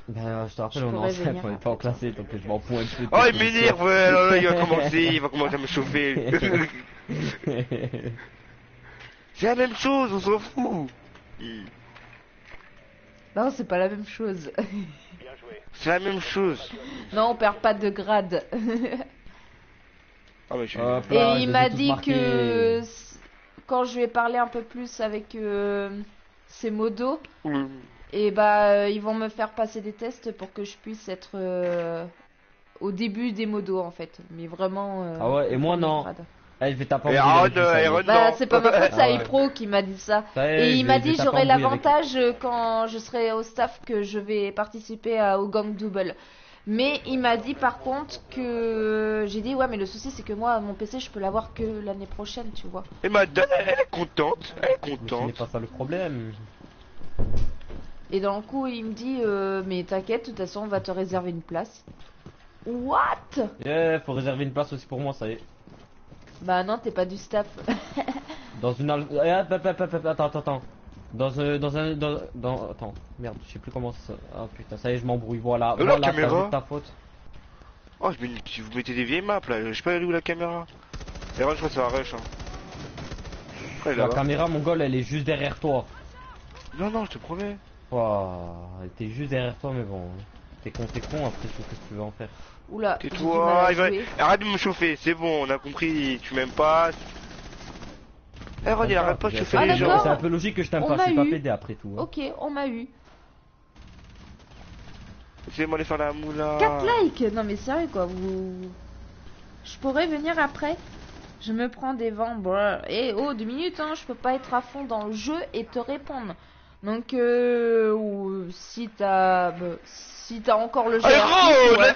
Bah, je te rappelle, Je on est pourrais en CF, venir on est pas en classé, donc je m'en fous un peu. de Oh, tes il m'énerve, ouais, là, il va commencer à me chauffer. positions. C'est la même chose, on s'en fout. Non, c'est pas la même chose. Bien joué. C'est la même chose. Non, on perd pas de grade. Ah, mais je Hop Et là, je il les m'a ai tous dit marqués. que quand je lui ai parlé un peu plus avec ses modos, et bah ils vont me faire passer des tests pour que je puisse être au début des modos en fait. Mais vraiment. Ah ouais, et au moi, premier non. grade. Eh, je vais taper Et en Aaron, bouille avec ça, Aaron, Bah non. c'est pas ma faute, c'est Ah ouais. iPro qui m'a dit ça. Ça y est, Et il m'a dit taper j'aurai en bouille avec- l'avantage quand je serai au staff que je vais participer au gang double. Mais il m'a dit par contre que j'ai dit ouais mais le souci c'est que moi mon PC je peux l'avoir que l'année prochaine tu vois. Et madame, elle est contente. Elle est Mais ce n'est contente. pas ça le problème. Et dans le coup il me dit mais t'inquiète de toute façon on va te réserver une place. What? Yeah, faut réserver une place aussi pour moi, ça y est. Bah non t'es pas du staff. Dans une attends. Attends, merde, je sais plus comment ça. Ah putain, ça y est, je m'embrouille, voilà. La Voilà, t'as caméra. vu ta faute. Oh, si vous mettez des vieilles maps là, je sais pas où la caméra. Aaron, je crois que ça va rush. Hein. Elle est La là-bas. caméra, mon gars, elle est juste derrière toi. Non, non, je te promets. Ouah, elle était juste derrière toi, mais bon. T'es con, après, qu'est-ce que tu veux en faire? Oula. j'ai du mal Tais-toi, à il va... jouer. arrête de me chauffer, c'est bon, on a compris, tu m'aimes pas. Aaron, il arrête pas de chauffer Ah, les d'accord. gens. C'est un peu logique que je t'aime On pas, je m'a suis pas eu. pédé après tout. Hein. Ok on m'a eu. laissez-moi aller faire la moula. 4 likes. Non mais sérieux quoi, je pourrais venir après. Je me prends des vents. Bon, et 2 minutes, hein, je peux pas être à fond dans le jeu et te répondre. Donc, si t'as encore le jeu. Allez, artiste, gros, ouais.